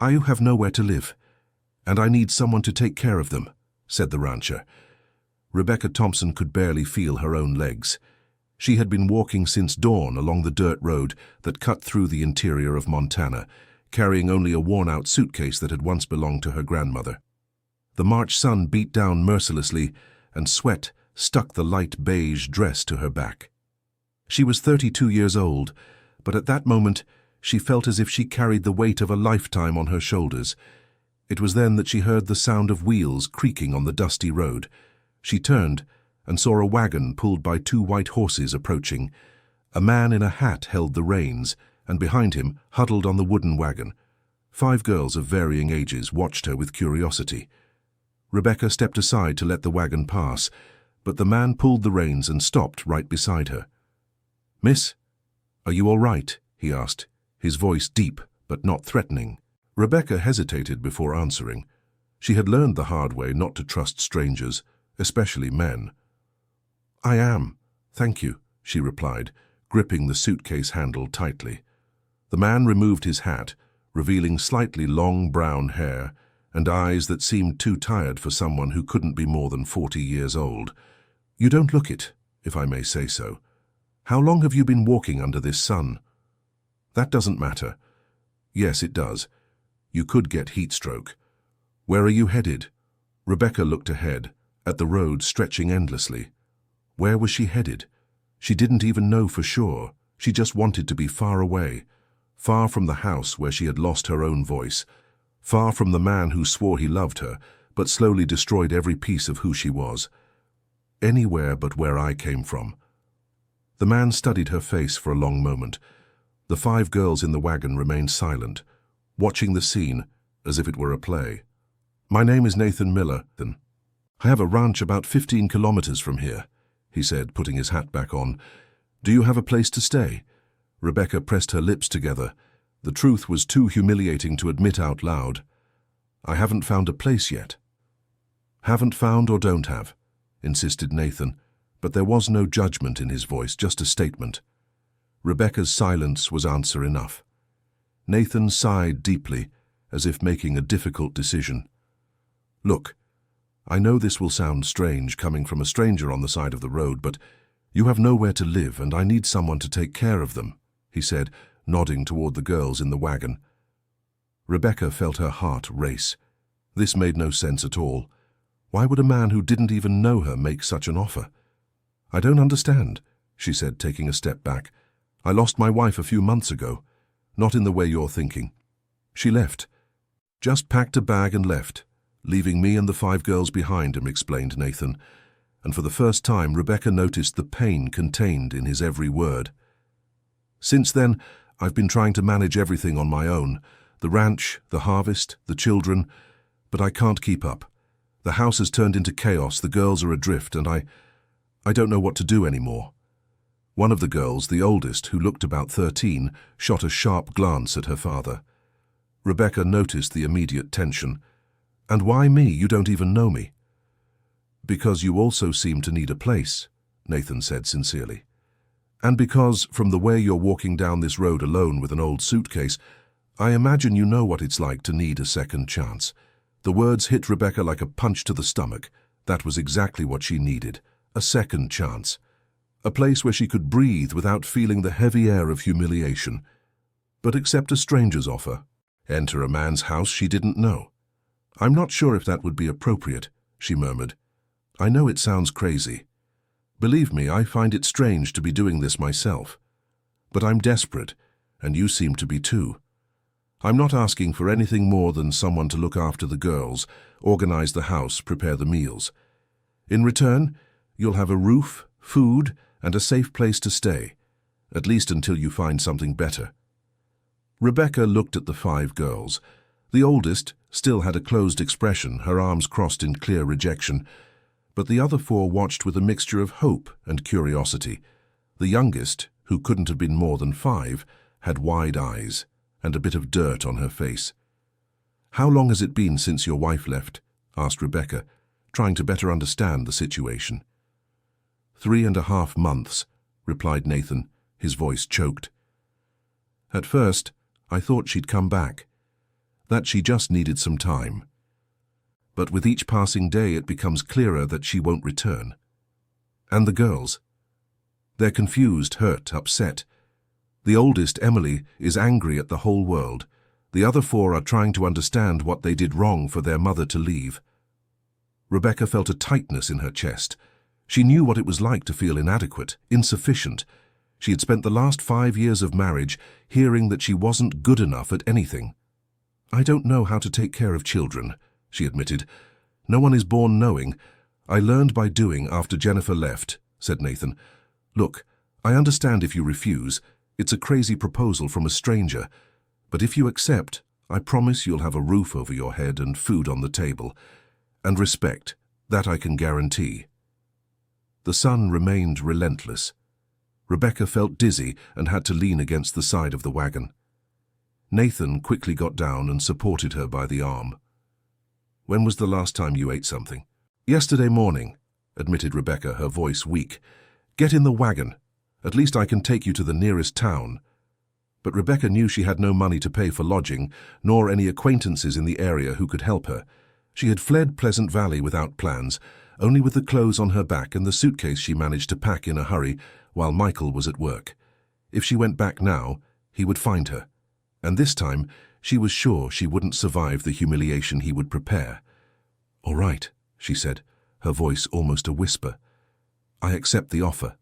"I have nowhere to live, and I need someone to take care of them," said the rancher. Rebecca Thompson could barely feel her own legs. She had been walking since dawn along the dirt road that cut through the interior of Montana, carrying only a worn-out suitcase that had once belonged to her grandmother. The March sun beat down mercilessly, and sweat stuck the light beige dress to her back. She was 32 years old, but at that moment she felt as if she carried the weight of a lifetime on her shoulders. It was then that she heard the sound of wheels creaking on the dusty road. She turned and saw a wagon pulled by 2 white horses approaching. A man in a hat held the reins, and behind him, huddled on the wooden wagon, 5 girls of varying ages watched her with curiosity. Rebecca stepped aside to let the wagon pass, but the man pulled the reins and stopped right beside her. "Miss, are you all right?" he asked, his voice deep but not threatening. Rebecca hesitated before answering. She had learned the hard way not to trust strangers, especially men. "I am, thank you," she replied, gripping the suitcase handle tightly. The man removed his hat, revealing slightly long brown hair and eyes that seemed too tired for someone who couldn't be more than 40 years old. "You don't look it, if I may say so. How long have you been walking under this sun?" "That doesn't matter." "Yes, it does. You could get heat stroke. Where are you headed?" Rebecca looked ahead, at the road stretching endlessly. Where was she headed? She didn't even know for sure. She just wanted to be far away, far from the house where she had lost her own voice, far from the man who swore he loved her, but slowly destroyed every piece of who she was. Anywhere but where I came from. The man studied her face for a long moment. The 5 girls in the wagon remained silent, watching the scene as if it were a play. "My name is Nathan Miller. I have a ranch about 15 kilometers from here," he said, putting his hat back on. "Do you have a place to stay?" Rebecca pressed her lips together. The truth was too humiliating to admit out loud. "I haven't found a place yet." "Haven't found or don't have," insisted Nathan, but there was no judgment in his voice, just a statement. Rebecca's silence was answer enough. Nathan sighed deeply, as if making a difficult decision. "Look, I know this will sound strange coming from a stranger on the side of the road, but you have nowhere to live and I need someone to take care of them," he said, nodding toward the girls in the wagon. Rebecca felt her heart race. This made no sense at all. Why would a man who didn't even know her make such an offer? "I don't understand," she said, taking a step back. "I lost my wife a few months ago. Not in the way you're thinking. She left. Just packed a bag and left, leaving me and the 5 girls behind him," explained Nathan. And for the first time, Rebecca noticed the pain contained in his every word. "Since then, I've been trying to manage everything on my own. The ranch, the harvest, the children. But I can't keep up. The house has turned into chaos, the girls are adrift, and I don't know what to do anymore." One of the girls, the oldest, who looked about 13, shot a sharp glance at her father. Rebecca noticed the immediate tension. "And why me? You don't even know me." "Because you also seem to need a place," Nathan said sincerely. "And because, from the way you're walking down this road alone with an old suitcase, I imagine you know what it's like to need a second chance." The words hit Rebecca like a punch to the stomach. That was exactly what she needed. A second chance. A place where she could breathe without feeling the heavy air of humiliation. But accept a stranger's offer. Enter a man's house she didn't know. "I'm not sure if that would be appropriate," she murmured. "I know it sounds crazy. Believe me, I find it strange to be doing this myself. But I'm desperate, and you seem to be too. I'm not asking for anything more than someone to look after the girls, organize the house, prepare the meals. In return, you'll have a roof, food, and a safe place to stay, at least until you find something better." Rebecca looked at the 5 girls. The oldest still had a closed expression, her arms crossed in clear rejection, but the other 4 watched with a mixture of hope and curiosity. The youngest, who couldn't have been more than 5, had wide eyes and a bit of dirt on her face. "How long has it been since your wife left?" asked Rebecca, trying to better understand the situation. 3.5 months, replied Nathan, his voice choked. "At first, I thought she'd come back. that she just needed some time. But with each passing day it becomes clearer that she won't return. And the girls? They're confused, hurt, upset. The oldest, Emily, is angry at the whole world. The other four are trying to understand what they did wrong for their mother to leave. Rebecca felt a tightness in her chest. She knew what it was like to feel inadequate, insufficient. She had spent the last 5 years of marriage hearing that she wasn't good enough at anything. "I don't know how to take care of children," she admitted. "No one is born knowing. I learned by doing after Jennifer left," said Nathan. "Look, I understand if you refuse. It's a crazy proposal from a stranger. But if you accept, I promise you'll have a roof over your head and food on the table. And respect, that I can guarantee." The sun remained relentless. Rebecca felt dizzy and had to lean against the side of the wagon. Nathan quickly got down and supported her by the arm. "When was the last time you ate something?" "Yesterday morning," admitted Rebecca, her voice weak. "Get in the wagon. At least I can take you to the nearest town." But Rebecca knew she had no money to pay for lodging, nor any acquaintances in the area who could help her. She had fled Pleasant Valley without plans, only with the clothes on her back and the suitcase she managed to pack in a hurry while Michael was at work. If she went back now, he would find her. And this time, she was sure she wouldn't survive the humiliation he would prepare. "All right," she said, her voice almost a whisper. "I accept the offer."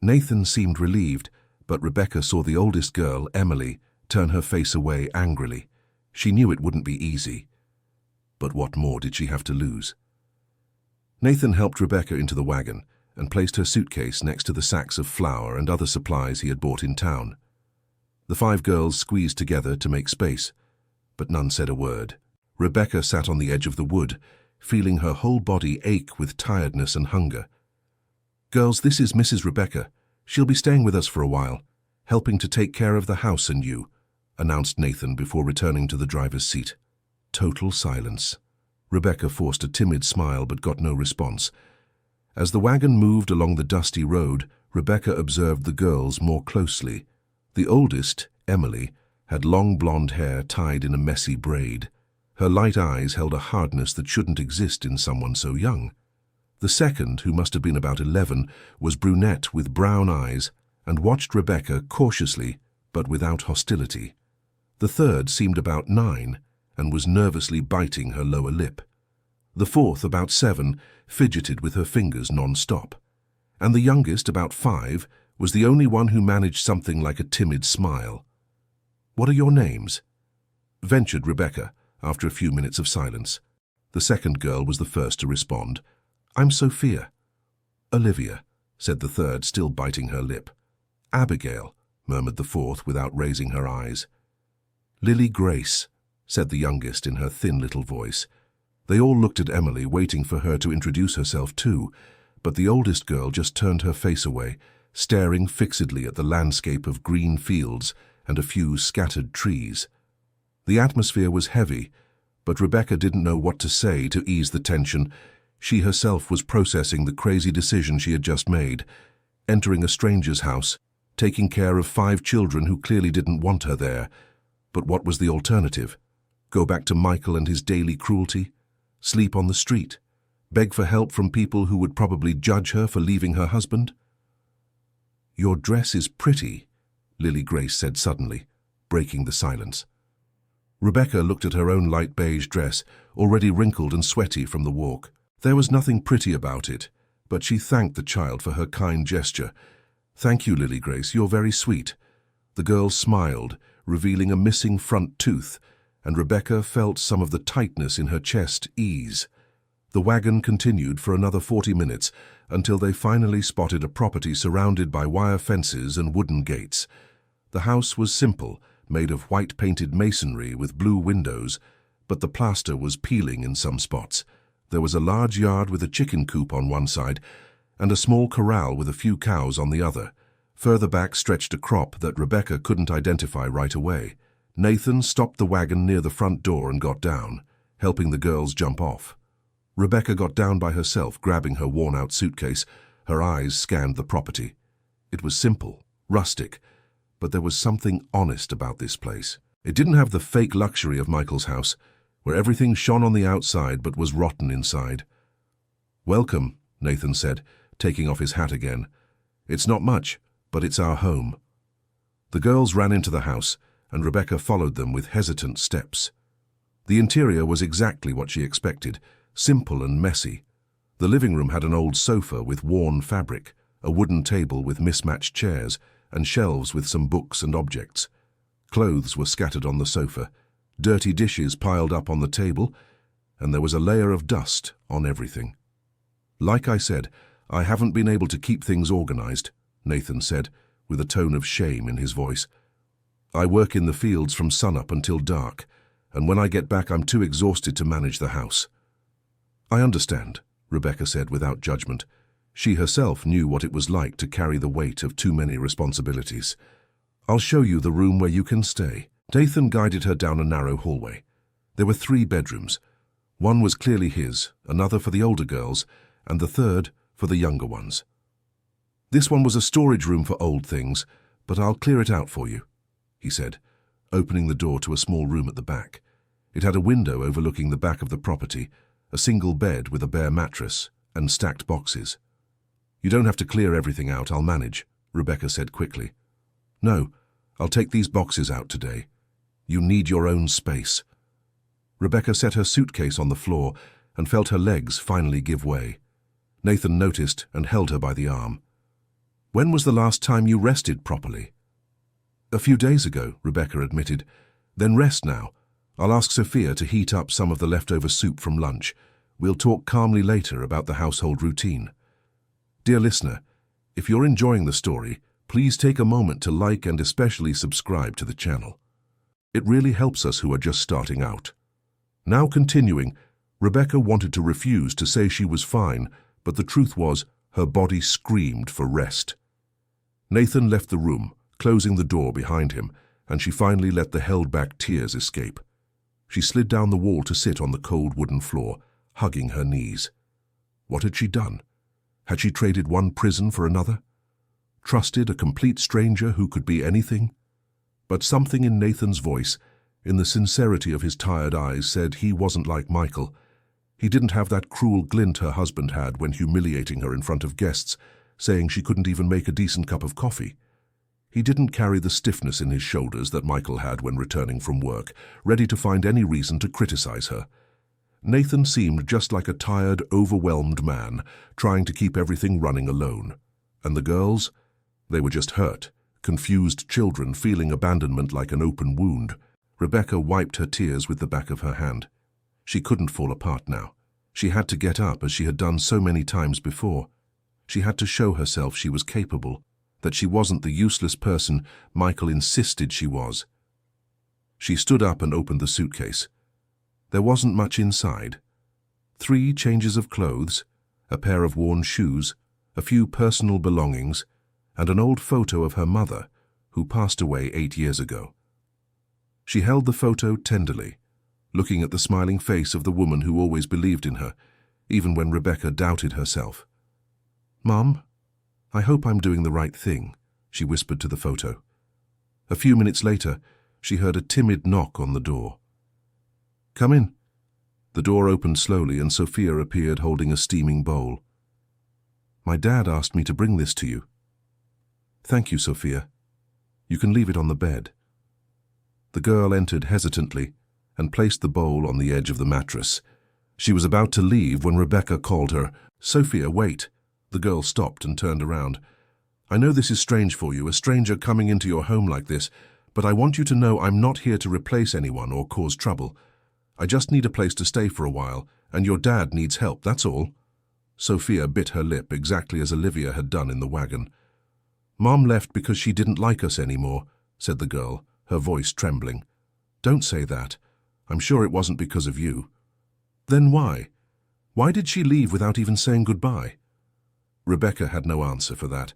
Nathan seemed relieved, but Rebecca saw the oldest girl, Emily, turn her face away angrily. She knew it wouldn't be easy. But what more did she have to lose? Nathan helped Rebecca into the wagon and placed her suitcase next to the sacks of flour and other supplies he had bought in town. The 5 girls squeezed together to make space, but none said a word. Rebecca sat on the edge of the wood, feeling her whole body ache with tiredness and hunger. "Girls, this is Mrs. Rebecca. She'll be staying with us for a while, helping to take care of the house and you," announced Nathan before returning to the driver's seat. Total silence. Rebecca forced a timid smile but got no response. As the wagon moved along the dusty road, Rebecca observed the girls more closely. The oldest, Emily, had long blonde hair tied in a messy braid. Her light eyes held a hardness that shouldn't exist in someone so young. The second, who must have been about 11, was brunette with brown eyes and watched Rebecca cautiously but without hostility. The third seemed about 9 and was nervously biting her lower lip. The fourth, about 7, fidgeted with her fingers non-stop. And the youngest, about 5, was the only one who managed something like a timid smile. "What are your names?" ventured Rebecca after a few minutes of silence. The second girl was the first to respond. "I'm Sophia." "Olivia," said the third, still biting her lip. "Abigail," murmured the fourth without raising her eyes. "Lily Grace," said the youngest in her thin little voice. They all looked at Emily, waiting for her to introduce herself too, but the oldest girl just turned her face away, staring fixedly at the landscape of green fields and a few scattered trees. The atmosphere was heavy, but Rebecca didn't know what to say to ease the tension. She herself was processing the crazy decision she had just made, entering a stranger's house, taking care of 5 children who clearly didn't want her there. But what was the alternative? Go back to Michael and his daily cruelty? Sleep on the street? Beg for help from people who would probably judge her for leaving her husband? "Your dress is pretty," Lily Grace said suddenly, breaking the silence. Rebecca looked at her own light beige dress, already wrinkled and sweaty from the walk. There was nothing pretty about it, but she thanked the child for her kind gesture. "Thank you, Lily Grace, you're very sweet." The girl smiled, revealing a missing front tooth, and Rebecca felt some of the tightness in her chest ease. The wagon continued for another 40 minutes until they finally spotted a property surrounded by wire fences and wooden gates. The house was simple, made of white-painted masonry with blue windows, but the plaster was peeling in some spots. There was a large yard with a chicken coop on one side and a small corral with a few cows on the other. Further back stretched a crop that Rebecca couldn't identify right away. Nathan stopped the wagon near the front door and got down, helping the girls jump off. Rebecca got down by herself, grabbing her worn-out suitcase. Her eyes scanned the property. It was simple, rustic, but there was something honest about this place. It didn't have the fake luxury of Michael's house, where everything shone on the outside but was rotten inside. "Welcome," Nathan said, taking off his hat again. "It's not much, but it's our home." The girls ran into the house, and Rebecca followed them with hesitant steps. The interior was exactly what she expected, simple and messy. The living room had an old sofa with worn fabric, a wooden table with mismatched chairs, and shelves with some books and objects. Clothes were scattered on the sofa, dirty dishes piled up on the table, and there was a layer of dust on everything. "Like I said, I haven't been able to keep things organized," Nathan said, with a tone of shame in his voice. "I work in the fields from sunup until dark, and when I get back I'm too exhausted to manage the house." "I understand," Rebecca said without judgment. She herself knew what it was like to carry the weight of too many responsibilities. "I'll show you the room where you can stay." Nathan guided her down a narrow hallway. There were 3 bedrooms. One was clearly his, another for the older girls, and the third for the younger ones. "This one was a storage room for old things, but I'll clear it out for you," he said, opening the door to a small room at the back. It had a window overlooking the back of the property, a single bed with a bare mattress, and stacked boxes. "You don't have to clear everything out, I'll manage," Rebecca said quickly. "No, I'll take these boxes out today. You need your own space." Rebecca set her suitcase on the floor and felt her legs finally give way. Nathan noticed and held her by the arm. "When was the last time you rested properly?" "A few days ago," Rebecca admitted. "Then rest now. I'll ask Sophia to heat up some of the leftover soup from lunch. We'll talk calmly later about the household routine." Dear listener, if you're enjoying the story, please take a moment to like and especially subscribe to the channel. It really helps us who are just starting out. Now continuing, Rebecca wanted to refuse to say she was fine, but the truth was her body screamed for rest. Nathan left the room, closing the door behind him, and she finally let the held-back tears escape. She slid down the wall to sit on the cold wooden floor, hugging her knees. What had she done? Had she traded one prison for another? Trusted a complete stranger who could be anything? But something in Nathan's voice, in the sincerity of his tired eyes, said he wasn't like Michael. He didn't have that cruel glint her husband had when humiliating her in front of guests, saying she couldn't even make a decent cup of coffee. He didn't carry the stiffness in his shoulders that Michael had when returning from work, ready to find any reason to criticize her. Nathan seemed just like a tired, overwhelmed man, trying to keep everything running alone. And the girls? They were just hurt, confused children feeling abandonment like an open wound. Rebecca wiped her tears with the back of her hand. She couldn't fall apart now. She had to get up as she had done so many times before. She had to show herself she was capable, that she wasn't the useless person Michael insisted she was. She stood up and opened the suitcase. There wasn't much inside. 3 changes of clothes, a pair of worn shoes, a few personal belongings, and an old photo of her mother, who passed away 8 years ago. She held the photo tenderly, looking at the smiling face of the woman who always believed in her, even when Rebecca doubted herself. "Mom, I hope I'm doing the right thing," she whispered to the photo. A few minutes later, she heard a timid knock on the door. "Come in." The door opened slowly and Sophia appeared holding a steaming bowl. "My dad asked me to bring this to you." "Thank you, Sophia. You can leave it on the bed." The girl entered hesitantly and placed the bowl on the edge of the mattress. She was about to leave when Rebecca called her. "Sophia, wait." The girl stopped and turned around. "I know this is strange for you, a stranger coming into your home like this, but I want you to know I'm not here to replace anyone or cause trouble. I just need a place to stay for a while, and your dad needs help, that's all." Sophia bit her lip exactly as Olivia had done in the wagon. "Mom left because she didn't like us anymore," said the girl, her voice trembling. "Don't say that. I'm sure it wasn't because of you." "Then why? Why did she leave without even saying goodbye?" Rebecca had no answer for that.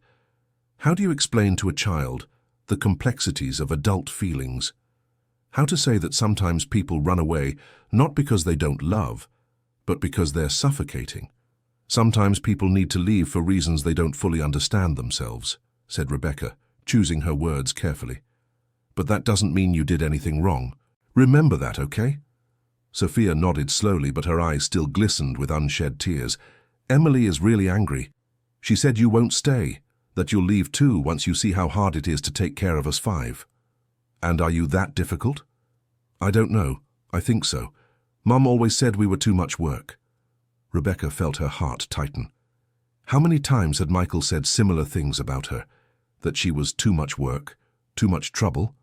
How do you explain to a child the complexities of adult feelings? How to say that sometimes people run away not because they don't love, but because they're suffocating? "Sometimes people need to leave for reasons they don't fully understand themselves," said Rebecca, choosing her words carefully. but that doesn't mean you did anything wrong. Remember that, okay? Sophia nodded slowly, but her eyes still glistened with unshed tears. Emily is really angry. She said you won't stay, that you'll leave too once you see how hard it is to take care of us 5. And are you that difficult? I don't know. I think so. Mum always said we were too much work. Rebecca felt her heart tighten. How many times had Michael said similar things about her? That she was too much work, too much trouble,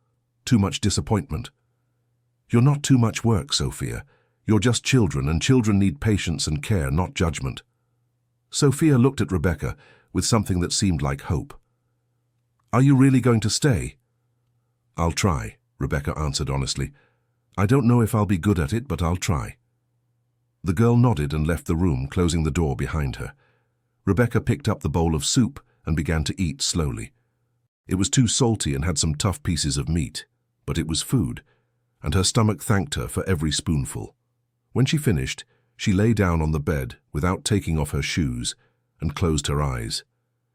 too much disappointment. You're not too much work, Sophia. You're just children, and children need patience and care, not judgment. Sophia looked at Rebecca with something that seemed like hope. Are you really going to stay? I'll try, Rebecca answered honestly. I don't know if I'll be good at it, but I'll try. The girl nodded and left the room, closing the door behind her. Rebecca picked up the bowl of soup and began to eat slowly. It was too salty and had some tough pieces of meat, but it was food, and her stomach thanked her for every spoonful. When she finished, she lay down on the bed without taking off her shoes and closed her eyes.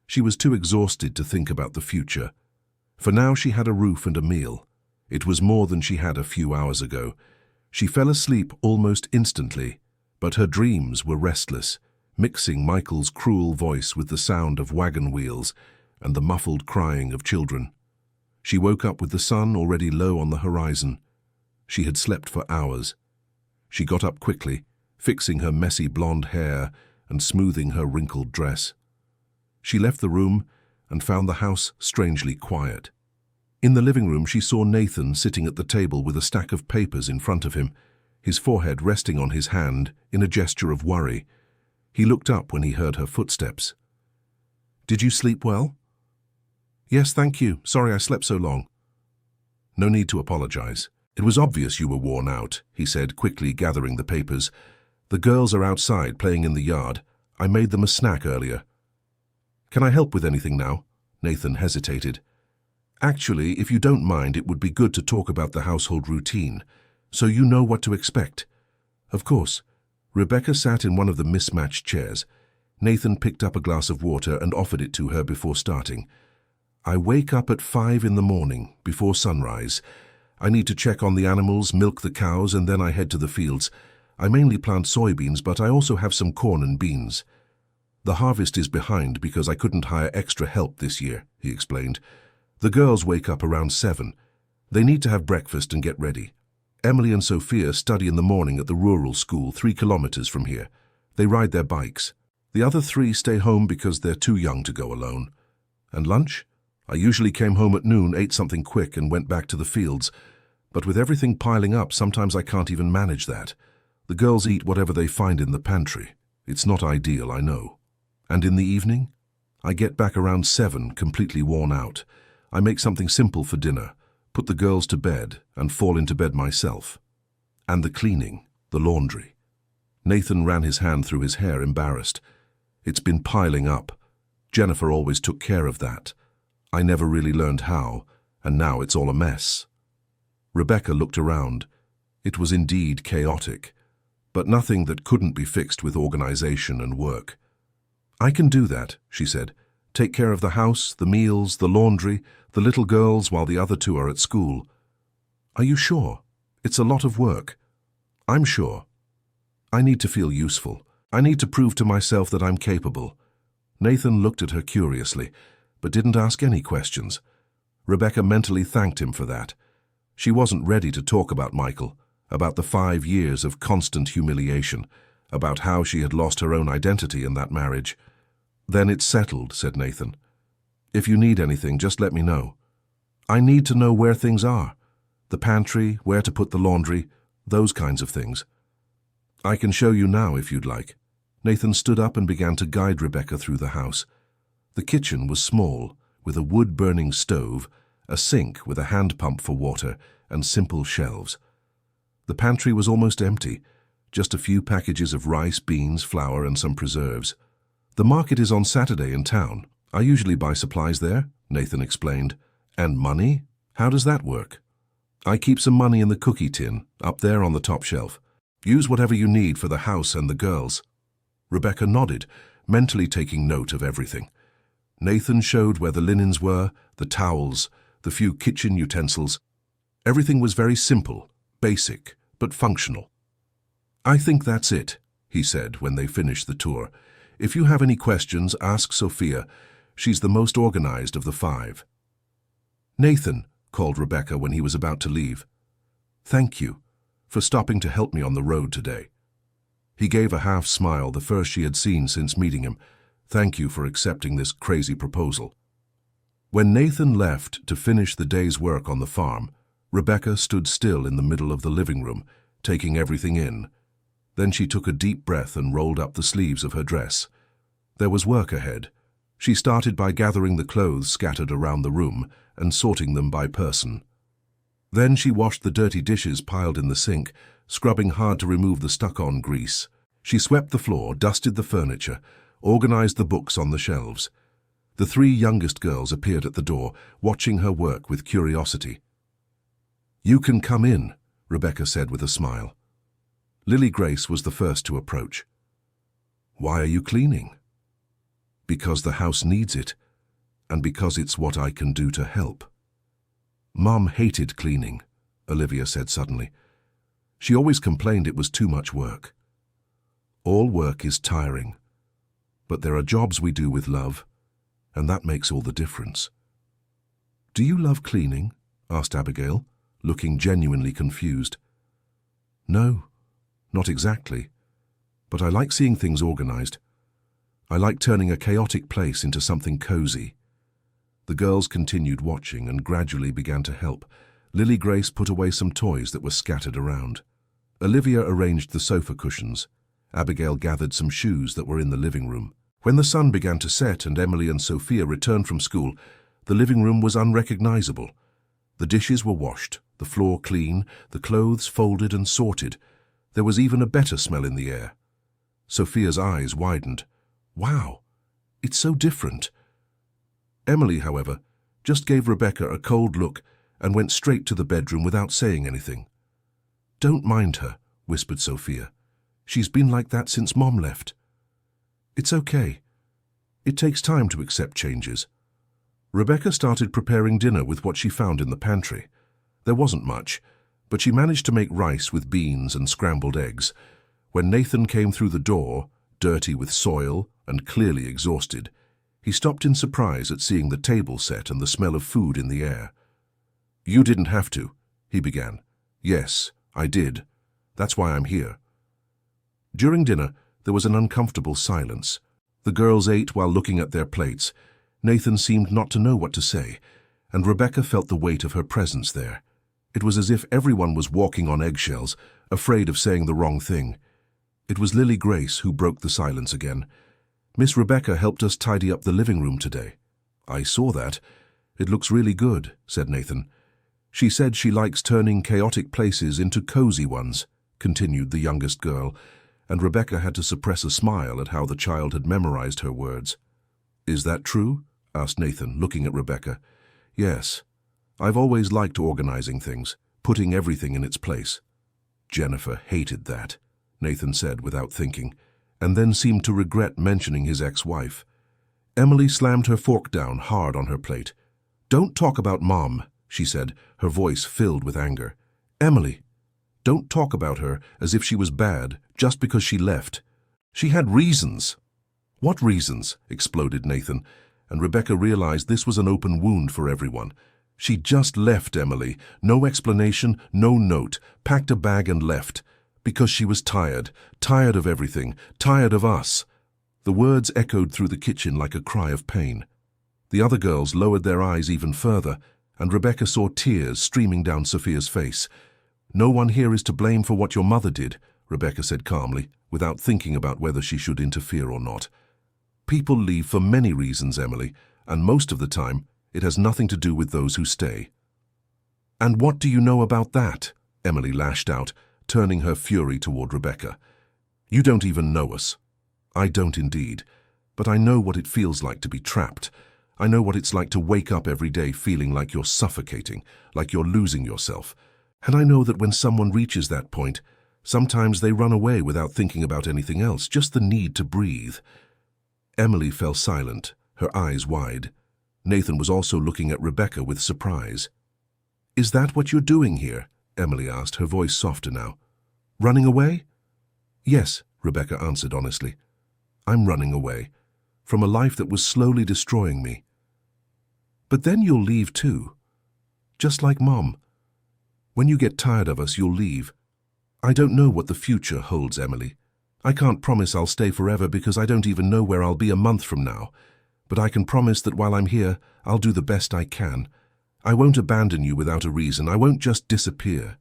She was too exhausted to think about the future. For now she had a roof and a meal. It was more than she had a few hours ago. She fell asleep almost instantly, but her dreams were restless, mixing Michael's cruel voice with the sound of wagon wheels and the muffled crying of children. She woke up with the sun already low on the horizon. She had slept for hours. She got up quickly, fixing her messy blonde hair and smoothing her wrinkled dress. She left the room and found the house strangely quiet. In the living room, she saw Nathan sitting at the table with a stack of papers in front of him, his forehead resting on his hand in a gesture of worry. He looked up when he heard her footsteps. Did you sleep well? Yes, thank you. Sorry I slept so long. No need to apologize. It was obvious you were worn out, he said, quickly gathering the papers. The girls are outside playing in the yard. I made them a snack earlier. Can I help with anything now? Nathan hesitated. Actually, if you don't mind, it would be good to talk about the household routine, so you know what to expect. Of course. Rebecca sat in one of the mismatched chairs. Nathan picked up a glass of water and offered it to her before starting. I wake up at 5 in the morning, before sunrise. I need to check on the animals, milk the cows, and then I head to the fields. I mainly plant soybeans, but I also have some corn and beans. The harvest is behind because I couldn't hire extra help this year, he explained. The girls wake up around 7. They need to have breakfast and get ready. Emily and Sophia study in the morning at the rural school 3 kilometers from here. They ride their bikes. The other 3 stay home because they're too young to go alone. And lunch? I usually came home at noon, ate something quick, and went back to the fields. But with everything piling up, sometimes I can't even manage that. The girls eat whatever they find in the pantry. It's not ideal, I know. And in the evening? I get back around 7, completely worn out. I make something simple for dinner, put the girls to bed, and fall into bed myself. And the cleaning, the laundry. Nathan ran his hand through his hair, embarrassed. It's been piling up. Jennifer always took care of that. I never really learned how, and now it's all a mess. Rebecca looked around. It was indeed chaotic, but nothing that couldn't be fixed with organization and work. I can do that, she said. Take care of the house, the meals, the laundry, the little girls while the other 2 are at school. Are you sure? It's a lot of work. I'm sure. I need to feel useful. I need to prove to myself that I'm capable. Nathan looked at her curiously, but didn't ask any questions. Rebecca mentally thanked him for that. She wasn't ready to talk about Michael, about the 5 years of constant humiliation, about how she had lost her own identity in that marriage. Then it's settled, said Nathan. If you need anything, just let me know. I need to know where things are. The pantry, where to put the laundry, those kinds of things. I can show you now if you'd like. Nathan stood up and began to guide Rebecca through the house. The kitchen was small, with a wood-burning stove, a sink with a hand pump for water, and simple shelves. The pantry was almost empty, just a few packages of rice, beans, flour, and some preserves. The market is on Saturday in town. I usually buy supplies there, Nathan explained. And money? How does that work? I keep some money in the cookie tin, up there on the top shelf. Use whatever you need for the house and the girls. Rebecca nodded, mentally taking note of everything. Nathan showed where the linens were, the towels, the few kitchen utensils. Everything was very simple, basic, but functional. "I think that's it," he said when they finished the tour. "If you have any questions, ask Sophia. She's the most organized of the 5. "Nathan," called Rebecca when he was about to leave. "Thank you for stopping to help me on the road today." He gave a half smile, the first she had seen since meeting him. "Thank you for accepting this crazy proposal." When Nathan left to finish the day's work on the farm, Rebecca stood still in the middle of the living room, taking everything in. Then she took a deep breath and rolled up the sleeves of her dress. There was work ahead. She started by gathering the clothes scattered around the room and sorting them by person. Then she washed the dirty dishes piled in the sink, scrubbing hard to remove the stuck-on grease. She swept the floor, dusted the furniture, organized the books on the shelves. The 3 youngest girls appeared at the door, watching her work with curiosity. "You can come in," Rebecca said with a smile. Lily Grace was the first to approach. "Why are you cleaning?" "Because the house needs it, and because it's what I can do to help." "Mom hated cleaning," Olivia said suddenly. "She always complained it was too much work." "All work is tiring, but there are jobs we do with love, and that makes all the difference." "Do you love cleaning?" asked Abigail, looking genuinely confused. "No, not exactly, but I like seeing things organized. I like turning a chaotic place into something cozy." The girls continued watching and gradually began to help. Lily Grace put away some toys that were scattered around. Olivia arranged the sofa cushions. Abigail gathered some shoes that were in the living room. When the sun began to set and Emily and Sophia returned from school, the living room was unrecognizable. The dishes were washed, the floor clean, the clothes folded and sorted. There was even a better smell in the air. Sophia's eyes widened. "Wow, it's so different." Emily, however, just gave Rebecca a cold look and went straight to the bedroom without saying anything. "Don't mind her," whispered Sophia. "She's been like that since Mom left." "It's okay. It takes time to accept changes." Rebecca started preparing dinner with what she found in the pantry. There wasn't much, but she managed to make rice with beans and scrambled eggs. When Nathan came through the door, dirty with soil and clearly exhausted, he stopped in surprise at seeing the table set and the smell of food in the air. "You didn't have to," he began. "Yes, I did. That's why I'm here." During dinner, there was an uncomfortable silence. The girls ate while looking at their plates. Nathan seemed not to know what to say, and Rebecca felt the weight of her presence there. It was as if everyone was walking on eggshells, afraid of saying the wrong thing. It was Lily Grace who broke the silence again. "Miss Rebecca helped us tidy up the living room today." "I saw that. It looks really good," said Nathan. "She said she likes turning chaotic places into cozy ones," continued the youngest girl, and Rebecca had to suppress a smile at how the child had memorized her words. "Is that true?" asked Nathan, looking at Rebecca. "Yes. I've always liked organizing things, putting everything in its place." "Jennifer hated that," Nathan said without thinking, and then seemed to regret mentioning his ex-wife. Emily slammed her fork down hard on her plate. "Don't talk about Mom," she said, her voice filled with anger. "Emily, don't talk about her as if she was bad just because she left. She had reasons." "What reasons?" exploded Nathan, and Rebecca realized this was an open wound for everyone. She just left, Emily. No explanation, no note, packed a bag and left. Because she was tired, tired of everything, tired of us. The words echoed through the kitchen like a cry of pain. The other girls lowered their eyes even further, and Rebecca saw tears streaming down Sophia's face. "No one here is to blame for what your mother did," Rebecca said calmly, without thinking about whether she should interfere or not. "People leave for many reasons, Emily, and most of the time, it has nothing to do with those who stay." "And what do you know about that?" Emily lashed out, turning her fury toward Rebecca. "You don't even know us." "I don't indeed, but I know what it feels like to be trapped. I know what it's like to wake up every day feeling like you're suffocating, like you're losing yourself. And I know that when someone reaches that point, sometimes they run away without thinking about anything else, just the need to breathe." Emily fell silent, her eyes wide. Nathan was also looking at Rebecca with surprise. "Is that what you're doing here?" Emily asked, her voice softer now. "Running away?" "Yes," Rebecca answered honestly. "I'm running away, from a life that was slowly destroying me." "But then you'll leave too. Just like Mom. When you get tired of us, you'll leave." "I don't know what the future holds, Emily. I can't promise I'll stay forever because I don't even know where I'll be a month from now. But I can promise that while I'm here, I'll do the best I can. I won't abandon you without a reason. I won't just disappear."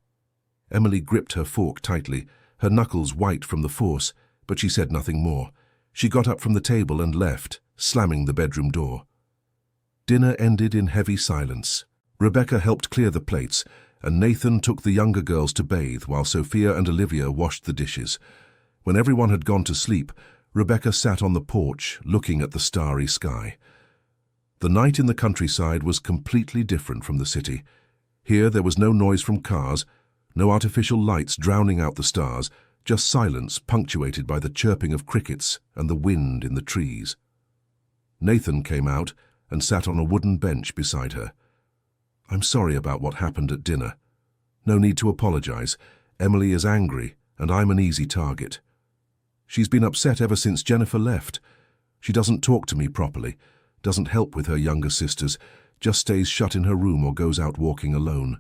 Emily gripped her fork tightly, her knuckles white from the force, but she said nothing more. She got up from the table and left, slamming the bedroom door. Dinner ended in heavy silence. Rebecca helped clear the plates, and Nathan took the younger girls to bathe while Sophia and Olivia washed the dishes. When everyone had gone to sleep, Rebecca sat on the porch, looking at the starry sky. The night in the countryside was completely different from the city. Here there was no noise from cars, no artificial lights drowning out the stars, just silence punctuated by the chirping of crickets and the wind in the trees. Nathan came out and sat on a wooden bench beside her. "I'm sorry about what happened at dinner. No need to apologize. Emily is angry, and I'm an easy target. She's been upset ever since Jennifer left. She doesn't talk to me properly, doesn't help with her younger sisters, just stays shut in her room or goes out walking alone.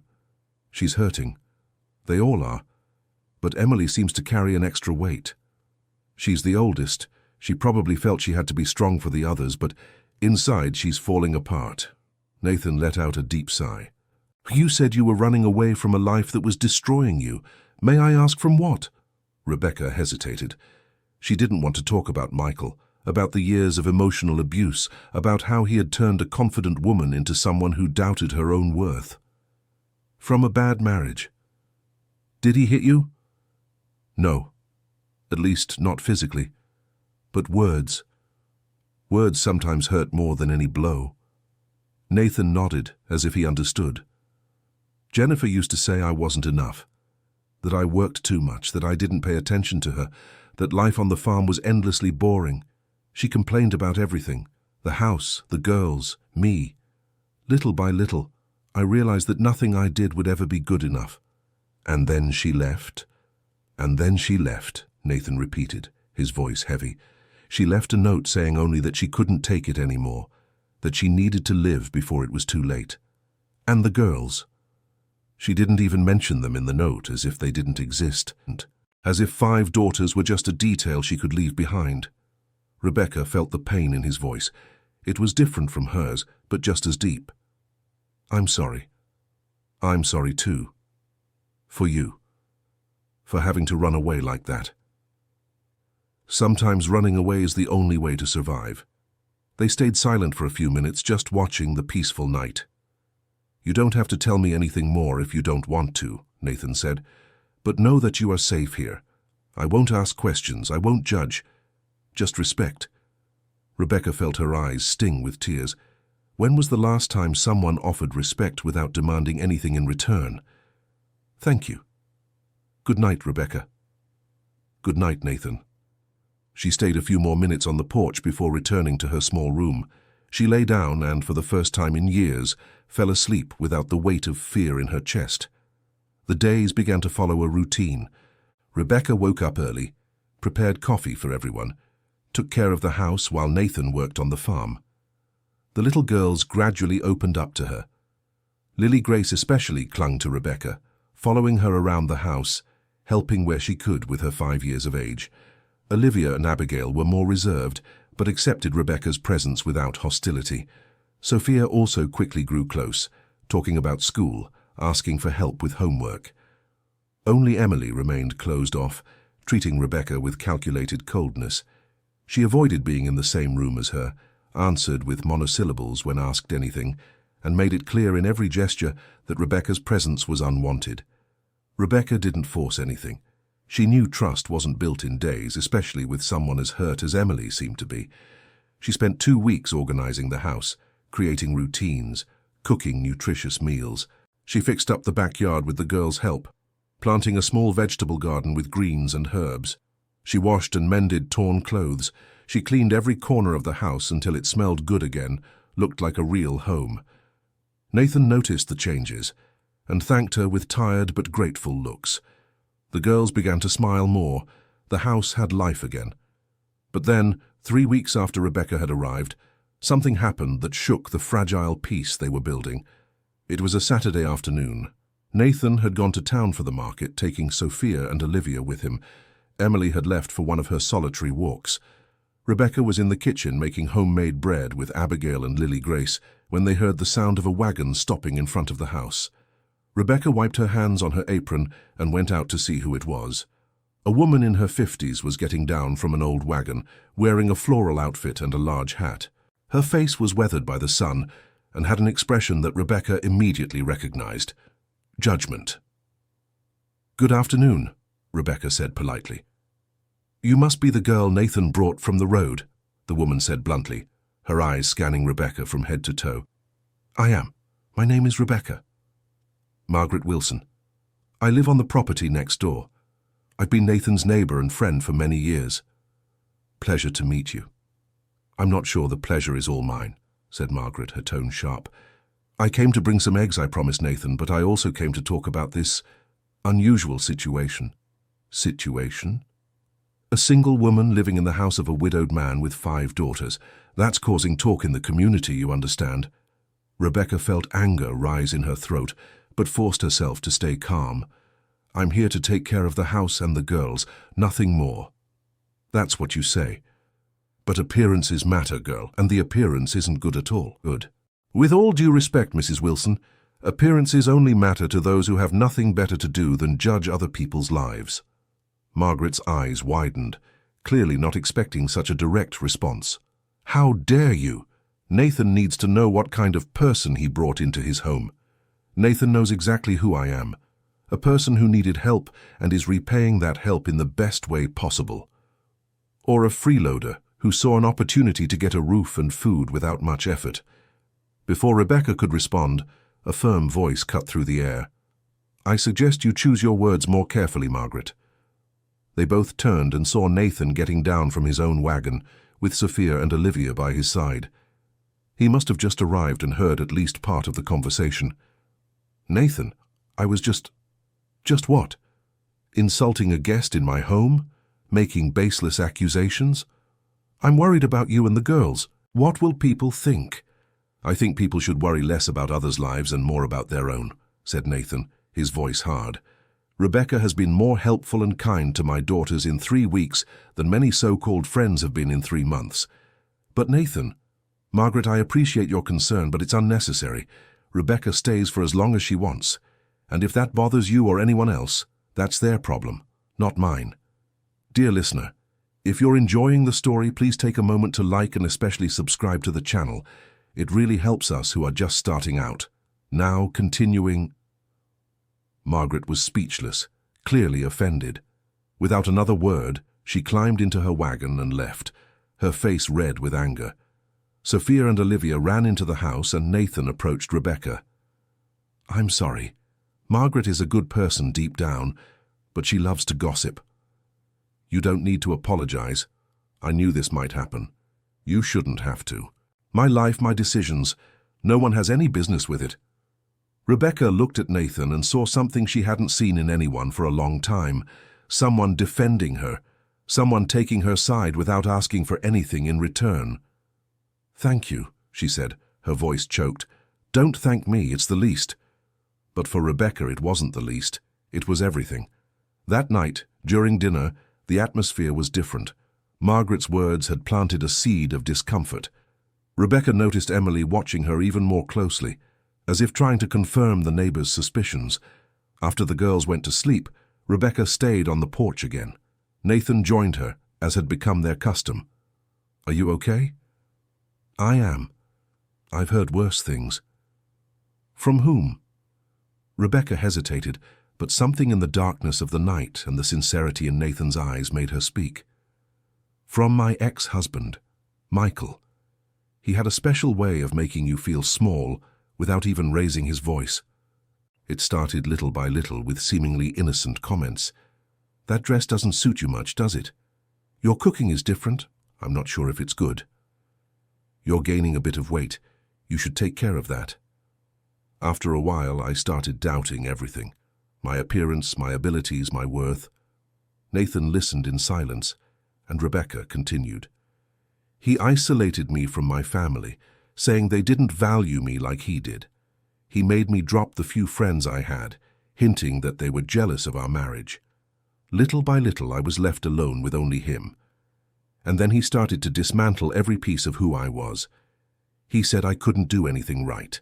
She's hurting. They all are. But Emily seems to carry an extra weight. She's the oldest. She probably felt she had to be strong for the others, but inside she's falling apart." Nathan let out a deep sigh. "You said you were running away from a life that was destroying you. May I ask from what?" Rebecca hesitated. She didn't want to talk about Michael, about the years of emotional abuse, about how he had turned a confident woman into someone who doubted her own worth. "From a bad marriage." "Did he hit you?" "No. At least not physically. But words. Words sometimes hurt more than any blow." Nathan nodded, as if he understood. "Jennifer used to say I wasn't enough, that I worked too much, that I didn't pay attention to her, that life on the farm was endlessly boring. She complained about everything, the house, the girls, me. Little by little, I realized that nothing I did would ever be good enough. And then she left. And then she left," Nathan repeated, his voice heavy. "She left a note saying only that she couldn't take it anymore, that she needed to live before it was too late. And the girls. She didn't even mention them in the note, as if they didn't exist, as if 5 daughters were just a detail she could leave behind." Rebecca felt the pain in his voice. It was different from hers, but just as deep. "I'm sorry. I'm sorry too. For you. For having to run away like that." Sometimes running away is the only way to survive. They stayed silent for a few minutes, just watching the peaceful night. "You don't have to tell me anything more if you don't want to," Nathan said. "But know that you are safe here. I won't ask questions, I won't judge. Just respect." Rebecca felt her eyes sting with tears. When was the last time someone offered respect without demanding anything in return? "Thank you. Good night, Rebecca." "Good night, Nathan." She stayed a few more minutes on the porch before returning to her small room. She lay down and, for the first time in years, fell asleep without the weight of fear in her chest. The days began to follow a routine. Rebecca woke up early, prepared coffee for everyone, took care of the house while Nathan worked on the farm. The little girls gradually opened up to her. Lily Grace especially clung to Rebecca, following her around the house, helping where she could with her 5 years of age. Olivia and Abigail were more reserved, but accepted Rebecca's presence without hostility. Sophia also quickly grew close, talking about school, asking for help with homework. Only Emily remained closed off, treating Rebecca with calculated coldness. She avoided being in the same room as her, answered with monosyllables when asked anything, and made it clear in every gesture that Rebecca's presence was unwanted. Rebecca didn't force anything. She knew trust wasn't built in days, especially with someone as hurt as Emily seemed to be. She spent 2 weeks organizing the house, creating routines, cooking nutritious meals. She fixed up the backyard with the girls' help, planting a small vegetable garden with greens and herbs. She washed and mended torn clothes. She cleaned every corner of the house until it smelled good again, looked like a real home. Nathan noticed the changes. and thanked her with tired but grateful looks. The girls began to smile more. The house had life again. But then, 3 weeks after Rebecca had arrived, something happened that shook the fragile peace they were building. It was a Saturday afternoon. Nathan had gone to town for the market, taking Sophia and Olivia with him. Emily had left for one of her solitary walks. Rebecca was in the kitchen making homemade bread with Abigail and Lily Grace when they heard the sound of a wagon stopping in front of the house. Rebecca wiped her hands on her apron and went out to see who it was. A woman in her 50s was getting down from an old wagon, wearing a floral outfit and a large hat. Her face was weathered by the sun and had an expression that Rebecca immediately recognized: judgment. "Good afternoon," Rebecca said politely. "You must be the girl Nathan brought from the road," the woman said bluntly, her eyes scanning Rebecca from head to toe. "I am. My name is Rebecca. Margaret Wilson. I live on the property next door. I've been Nathan's neighbor and friend for many years. Pleasure to meet you." "I'm not sure the pleasure is all mine," said Margaret, her tone sharp. "I came to bring some eggs I promised Nathan, but I also came to talk about this unusual situation." "Situation?" "A single woman living in the house of a widowed man with 5 daughters. That's causing talk in the community, you understand." Rebecca felt anger rise in her throat, but forced herself to stay calm. "I'm here to take care of the house and the girls, nothing more." "That's what you say. But appearances matter, girl, and the appearance isn't good at all." "Good. With all due respect, Mrs. Wilson, appearances only matter to those who have nothing better to do than judge other people's lives." Margaret's eyes widened, clearly not expecting such a direct response. "How dare you? Nathan needs to know what kind of person he brought into his home. Nathan knows exactly who I am, a person who needed help and is repaying that help in the best way possible. Or a freeloader who saw an opportunity to get a roof and food without much effort." Before Rebecca could respond, a firm voice cut through the air. "I suggest you choose your words more carefully, Margaret." They both turned and saw Nathan getting down from his own wagon, with Sophia and Olivia by his side. He must have just arrived and heard at least part of the conversation. "Nathan, I was just what? Insulting a guest in my home? Making baseless accusations? I'm worried about you and the girls. What will people think?" "I think people should worry less about others' lives and more about their own," said Nathan, his voice hard. "Rebecca has been more helpful and kind to my daughters in 3 weeks than many so-called friends have been in 3 months. But Nathan, Margaret, I appreciate your concern, but it's unnecessary. Rebecca stays for as long as she wants. And if that bothers you or anyone else, that's their problem, not mine. Dear listener, if you're enjoying the story, please take a moment to like and especially subscribe to the channel. It really helps us who are just starting out. Now, continuing..." Margaret was speechless, clearly offended. Without another word, she climbed into her wagon and left, her face red with anger. Sophia and Olivia ran into the house and Nathan approached Rebecca. "I'm sorry. Margaret is a good person deep down, but she loves to gossip. You don't need to apologize. I knew this might happen. You shouldn't have to. My life, my decisions. No one has any business with it." Rebecca looked at Nathan and saw something she hadn't seen in anyone for a long time. Someone defending her. Someone taking her side without asking for anything in return. "Thank you," she said, her voice choked. "Don't thank me, it's the least." But for Rebecca it wasn't the least. It was everything. That night, during dinner, the atmosphere was different. Margaret's words had planted a seed of discomfort. Rebecca noticed Emily watching her even more closely, as if trying to confirm the neighbors' suspicions. After the girls went to sleep, Rebecca stayed on the porch again. Nathan joined her, as had become their custom. "Are you okay?" "I am. I've heard worse things." "From whom?" Rebecca hesitated, but something in the darkness of the night and the sincerity in Nathan's eyes made her speak. "From my ex-husband, Michael. He had a special way of making you feel small without even raising his voice. It started little by little with seemingly innocent comments. 'That dress doesn't suit you much, does it? Your cooking is different. I'm not sure if it's good. You're gaining a bit of weight. You should take care of that. After a while, I started doubting everything. My appearance, my abilities, my worth. Nathan listened in silence, and Rebecca continued. He isolated me from my family, saying they didn't value me like he did. He made me drop the few friends I had, hinting that they were jealous of our marriage. Little by little, I was left alone with only him. And then he started to dismantle every piece of who I was. He said I couldn't do anything right,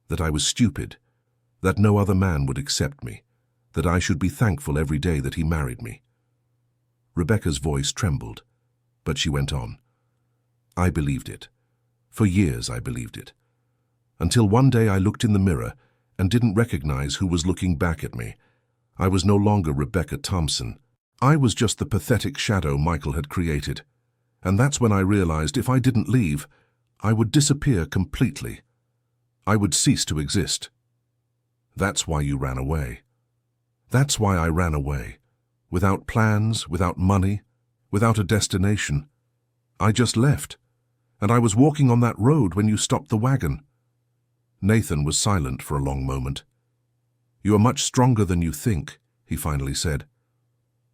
that I was stupid, that no other man would accept me, that I should be thankful every day that he married me. Rebecca's voice trembled, but she went on. I believed it. For years I believed it. Until one day I looked in the mirror and didn't recognize who was looking back at me. I was no longer Rebecca Thompson. I was just the pathetic shadow Michael had created. And that's when I realized if I didn't leave, I would disappear completely. I would cease to exist. That's why you ran away. That's why I ran away. Without plans, without money, without a destination. I just left. And I was walking on that road when you stopped the wagon. Nathan was silent for a long moment. You are much stronger than you think, he finally said.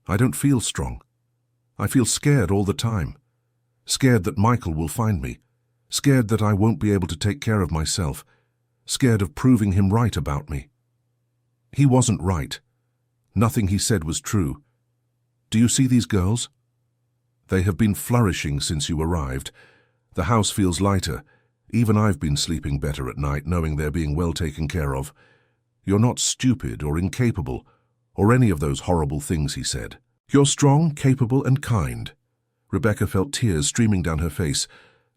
I don't feel strong. I feel scared all the time. Scared that Michael will find me. Scared that I won't be able to take care of myself. Scared of proving him right about me. He wasn't right. Nothing he said was true. Do you see these girls? They have been flourishing since you arrived. The house feels lighter. Even I've been sleeping better at night, knowing they're being well taken care of. You're not stupid or incapable, or any of those horrible things he said. You're strong, capable, and kind. Rebecca felt tears streaming down her face,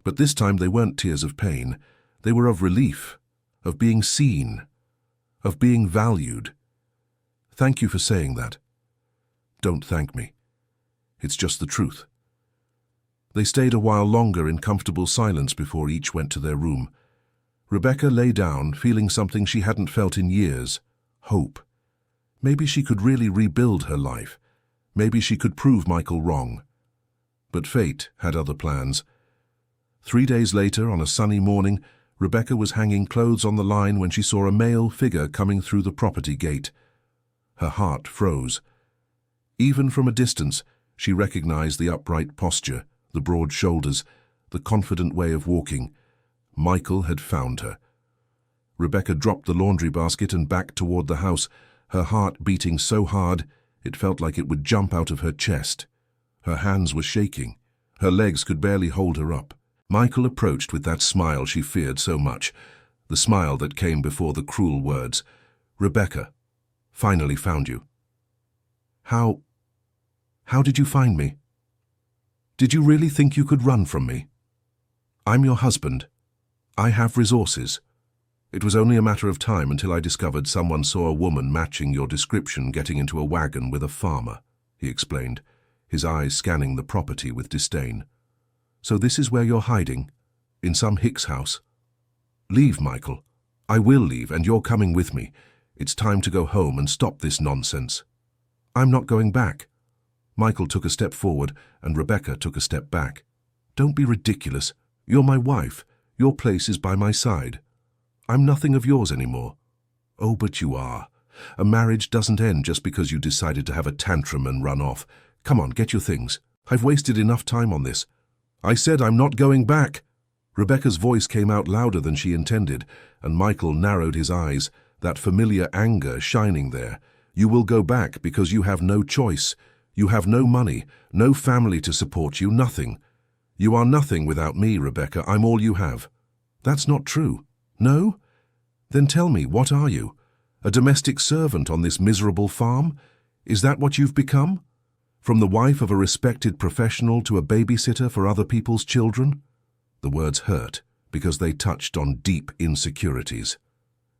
but this time they weren't tears of pain. They were of relief, of being seen, of being valued. Thank you for saying that. Don't thank me. It's just the truth. They stayed a while longer in comfortable silence before each went to their room. Rebecca lay down, feeling something she hadn't felt in years, hope. Maybe she could really rebuild her life. Maybe she could prove Michael wrong. But fate had other plans. 3 days later, on a sunny morning, Rebecca was hanging clothes on the line when she saw a male figure coming through the property gate. Her heart froze. Even from a distance, she recognized the upright posture, the broad shoulders, the confident way of walking. Michael had found her. Rebecca dropped the laundry basket and backed toward the house, her heart beating so hard it felt like it would jump out of her chest. Her hands were shaking. Her legs could barely hold her up. Michael approached with that smile she feared so much, the smile that came before the cruel words. Rebecca, finally found you. How did you find me? Did you really think you could run from me? I'm your husband. I have resources. It was only a matter of time until I discovered someone saw a woman matching your description getting into a wagon with a farmer, he explained, his eyes scanning the property with disdain. So this is where you're hiding? In some Hicks house? Leave, Michael. I will leave, and you're coming with me. It's time to go home and stop this nonsense. I'm not going back. Michael took a step forward, and Rebecca took a step back. Don't be ridiculous. You're my wife. Your place is by my side. I'm nothing of yours anymore. Oh, but you are. A marriage doesn't end just because you decided to have a tantrum and run off. Come on, get your things. I've wasted enough time on this. I said I'm not going back. Rebecca's voice came out louder than she intended, and Michael narrowed his eyes, that familiar anger shining there. You will go back because you have no choice. You have no money, no family to support you, nothing. You are nothing without me, Rebecca. I'm all you have. That's not true. No? Then tell me, what are you? A domestic servant on this miserable farm? Is that what you've become? From the wife of a respected professional to a babysitter for other people's children? The words hurt because they touched on deep insecurities.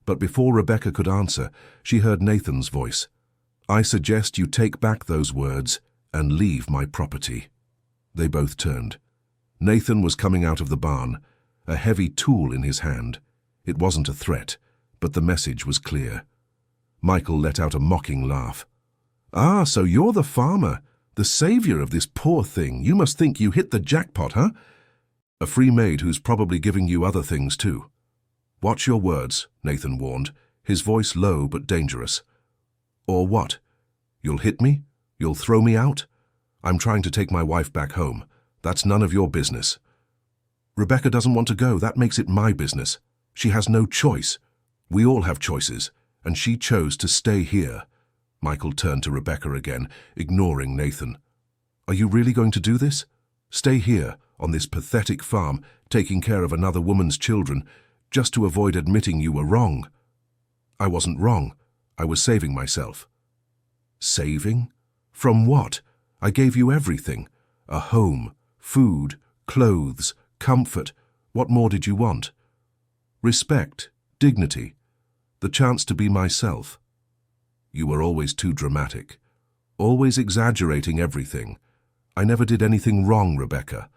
But before Rebecca could answer, she heard Nathan's voice. I suggest you take back those words and leave my property. They both turned. Nathan was coming out of the barn, a heavy tool in his hand. It wasn't a threat, but the message was clear. Michael let out a mocking laugh. Ah, so you're the farmer, the savior of this poor thing. You must think you hit the jackpot, huh? A free maid who's probably giving you other things too. Watch your words, Nathan warned, his voice low but dangerous. Or what? You'll hit me? You'll throw me out? I'm trying to take my wife back home. That's none of your business. Rebecca doesn't want to go. That makes it my business. She has no choice. We all have choices, and she chose to stay here. Michael turned to Rebecca again, ignoring Nathan. Are you really going to do this? Stay here, on this pathetic farm, taking care of another woman's children, just to avoid admitting you were wrong? I wasn't wrong. I was saving myself. Saving? From what? I gave you everything. A home, food, clothes, comfort. What more did you want? Respect, dignity, the chance to be myself. You were always too dramatic, always exaggerating everything. I never did anything wrong, Rebecca.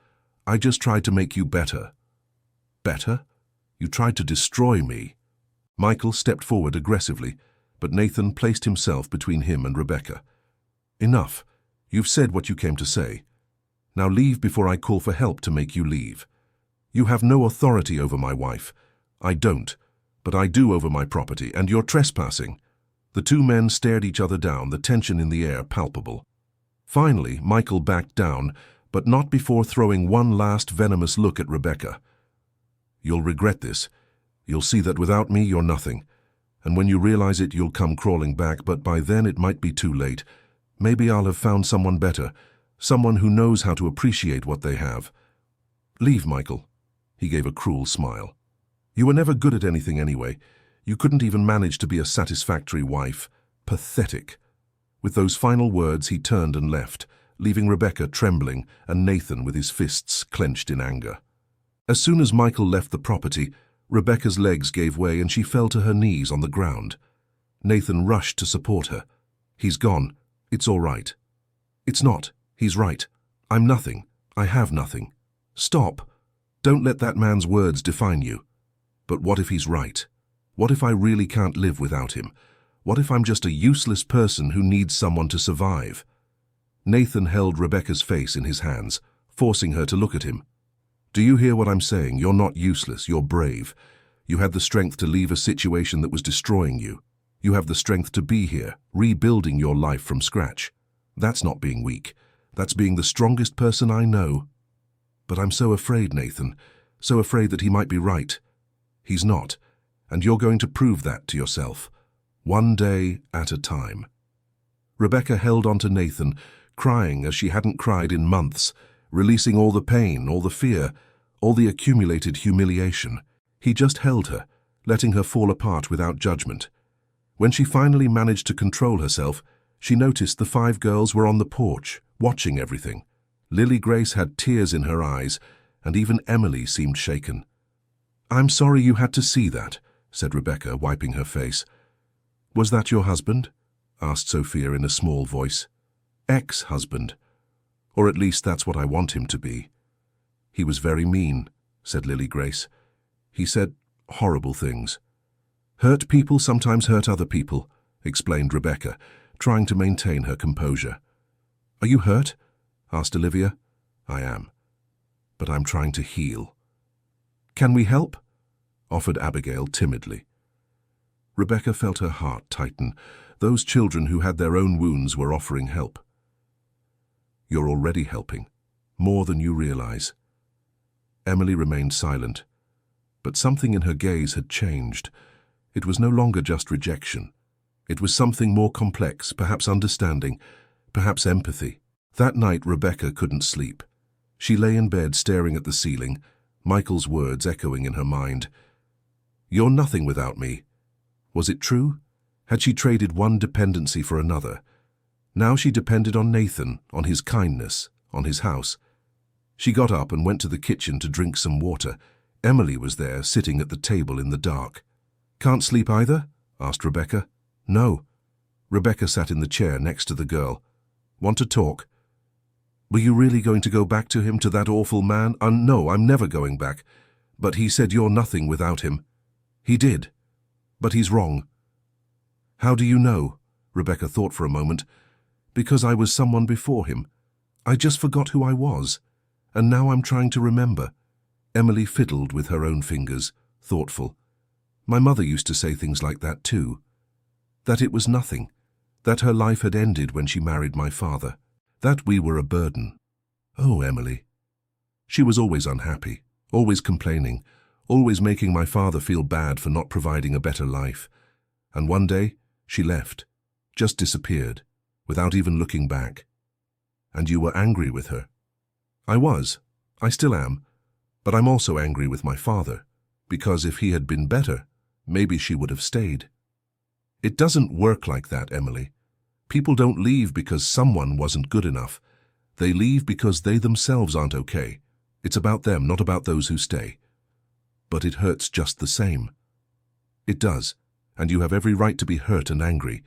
I just tried to make you better. Better? You tried to destroy me. Michael stepped forward aggressively, but Nathan placed himself between him and Rebecca. Enough. You've said what you came to say. Now leave before I call for help to make you leave. You have no authority over my wife. I don't, but I do over my property, and you're trespassing. The two men stared each other down, the tension in the air palpable. Finally, Michael backed down, but not before throwing one last venomous look at Rebecca. You'll regret this. You'll see that without me you're nothing. And when you realize it, you'll come crawling back, but by then it might be too late. Maybe I'll have found someone better, someone who knows how to appreciate what they have. Leave, Michael. He gave a cruel smile. You were never good at anything anyway. You couldn't even manage to be a satisfactory wife. Pathetic. With those final words, he turned and left, leaving Rebecca trembling and Nathan with his fists clenched in anger. As soon as Michael left the property, Rebecca's legs gave way and she fell to her knees on the ground. Nathan rushed to support her. He's gone. It's all right. It's not. He's right. I'm nothing. I have nothing. Stop. Don't let that man's words define you. But what if he's right? What if I really can't live without him? What if I'm just a useless person who needs someone to survive? Nathan held Rebecca's face in his hands, forcing her to look at him. Do you hear what I'm saying? You're not useless. You're brave. You had the strength to leave a situation that was destroying you. You have the strength to be here, rebuilding your life from scratch. That's not being weak. That's being the strongest person I know. But I'm so afraid, Nathan, so afraid that he might be right. He's not, and you're going to prove that to yourself, one day at a time. Rebecca held on to Nathan, crying as she hadn't cried in months, releasing all the pain, all the fear, all the accumulated humiliation. He just held her, letting her fall apart without judgment. When she finally managed to control herself, she noticed the 5 girls were on the porch, watching everything. Lily Grace had tears in her eyes, and even Emily seemed shaken. I'm sorry you had to see that, said Rebecca, wiping her face. Was that your husband? Asked Sophia in a small voice. Ex-husband. Or at least that's what I want him to be. He was very mean, said Lily Grace. He said horrible things. Hurt people sometimes hurt other people, explained Rebecca, trying to maintain her composure. Are you hurt? Asked Olivia. I am. But I'm trying to heal. Can we help? Offered Abigail timidly. Rebecca felt her heart tighten. Those children who had their own wounds were offering help. You're already helping, more than you realize. Emily remained silent, but something in her gaze had changed. It was no longer just rejection. It was something more complex, perhaps understanding, perhaps empathy. That night Rebecca couldn't sleep. She lay in bed staring at the ceiling, Michael's words echoing in her mind. You're nothing without me. Was it true? Had she traded one dependency for another? Now she depended on Nathan, on his kindness, on his house. She got up and went to the kitchen to drink some water. Emily was there, sitting at the table in the dark. Can't sleep either? Asked Rebecca. No. Rebecca sat in the chair next to the girl. Want to talk? Were you really going to go back to him, to that awful man? No, I'm never going back. But he said you're nothing without him. He did. But he's wrong. How do you know? Rebecca thought for a moment. Because I was someone before him. I just forgot who I was. And now I'm trying to remember. Emily fiddled with her own fingers, thoughtful. My mother used to say things like that too. That it was nothing. That her life had ended when she married my father. That we were a burden. Oh, Emily. She was always unhappy, always complaining, always making my father feel bad for not providing a better life. And one day, she left, just disappeared, without even looking back. And you were angry with her. I was. I still am. But I'm also angry with my father, because if he had been better, maybe she would have stayed. It doesn't work like that, Emily. People don't leave because someone wasn't good enough. They leave because they themselves aren't okay. It's about them, not about those who stay. But it hurts just the same. It does, and you have every right to be hurt and angry,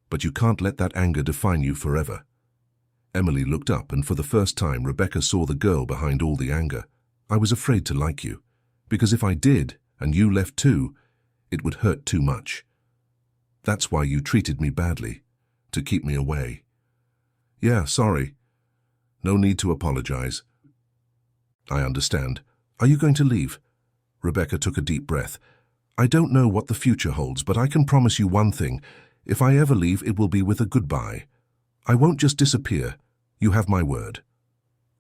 but you can't let that anger define you forever. Emily looked up, and for the first time Rebecca saw the girl behind all the anger. I was afraid to like you, because if I did, and you left too, it would hurt too much. That's why you treated me badly, to keep me away. Yeah, sorry. No need to apologize. I understand. Are you going to leave? Rebecca took a deep breath. I don't know what the future holds, but I can promise you one thing. If I ever leave, it will be with a goodbye. I won't just disappear. You have my word.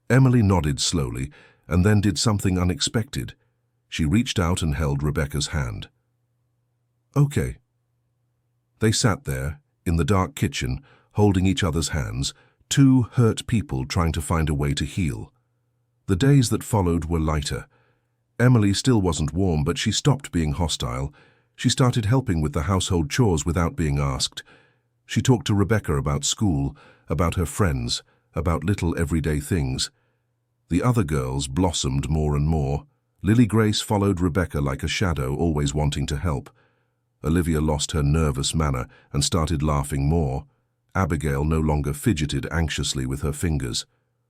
Emily nodded slowly, and then did something unexpected. She reached out and held Rebecca's hand. Okay. They sat there, in the dark kitchen, holding each other's hands, two hurt people trying to find a way to heal. The days that followed were lighter. Emily still wasn't warm, but she stopped being hostile. She started helping with the household chores without being asked. She talked to Rebecca about school, about her friends, about little everyday things. The other girls blossomed more and more. Lily Grace followed Rebecca like a shadow, always wanting to help. Olivia lost her nervous manner and started laughing more. Abigail no longer fidgeted anxiously with her fingers.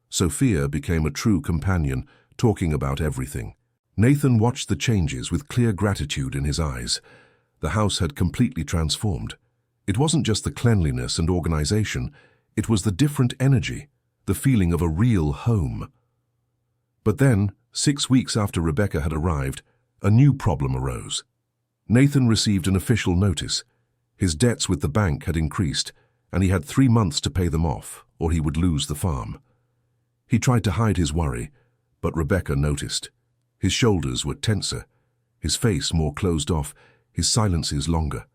Sophia became a true companion, talking about everything. Nathan watched the changes with clear gratitude in his eyes. The house had completely transformed. It wasn't just the cleanliness and organization, it was the different energy, the feeling of a real home. But then, 6 weeks after Rebecca had arrived, a new problem arose. Nathan received an official notice. His debts with the bank had increased, and he had 3 months to pay them off, or he would lose the farm. He tried to hide his worry, but Rebecca noticed. His shoulders were tenser, his face more closed off, his silences longer.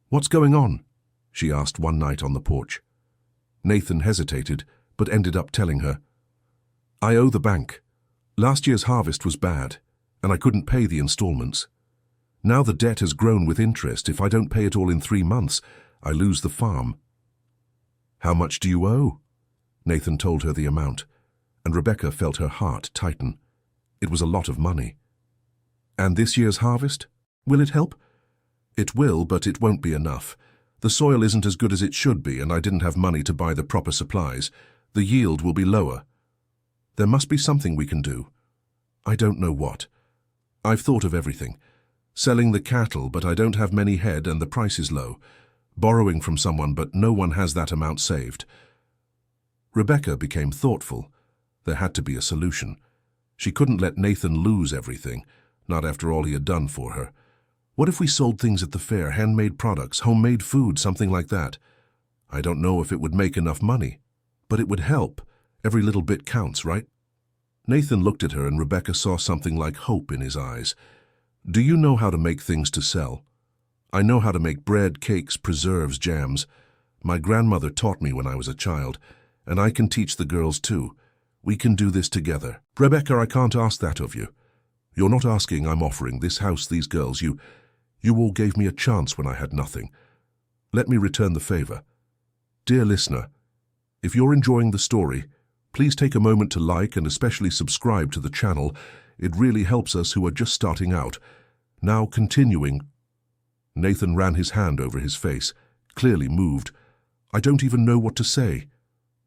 "What's going on?" she asked one night on the porch. Nathan hesitated, but ended up telling her. "I owe the bank. Last year's harvest was bad, and I couldn't pay the installments. Now the debt has grown with interest. If I don't pay it all in 3 months, I lose the farm." "How much do you owe?" Nathan told her the amount, and Rebecca felt her heart tighten. It was a lot of money. "And this year's harvest? Will it help?" "It will, but it won't be enough. The soil isn't as good as it should be, and I didn't have money to buy the proper supplies. The yield will be lower. There must be something we can do. I don't know what. I've thought of everything. Selling the cattle, but I don't have many head and the price is low. Borrowing from someone, but no one has that amount saved." Rebecca became thoughtful. There had to be a solution. She couldn't let Nathan lose everything, not after all he had done for her. What if we sold things at the fair, handmade products, homemade food, something like that? I don't know if it would make enough money, but it would help. Every little bit counts, right? Nathan looked at her, and Rebecca saw something like hope in his eyes. "Do you know how to make things to sell?" "I know how to make bread, cakes, preserves, jams. My grandmother taught me when I was a child, and I can teach the girls too. We can do this together." "Rebecca, I can't ask that of you. You're not asking, I'm offering. This house, these girls, you all gave me a chance when I had nothing. Let me return the favor. Dear listener, if you're enjoying the story, please take a moment to like and especially subscribe to the channel. It really helps us who are just starting out. Now continuing." Nathan ran his hand over his face, clearly moved. "I don't even know what to say."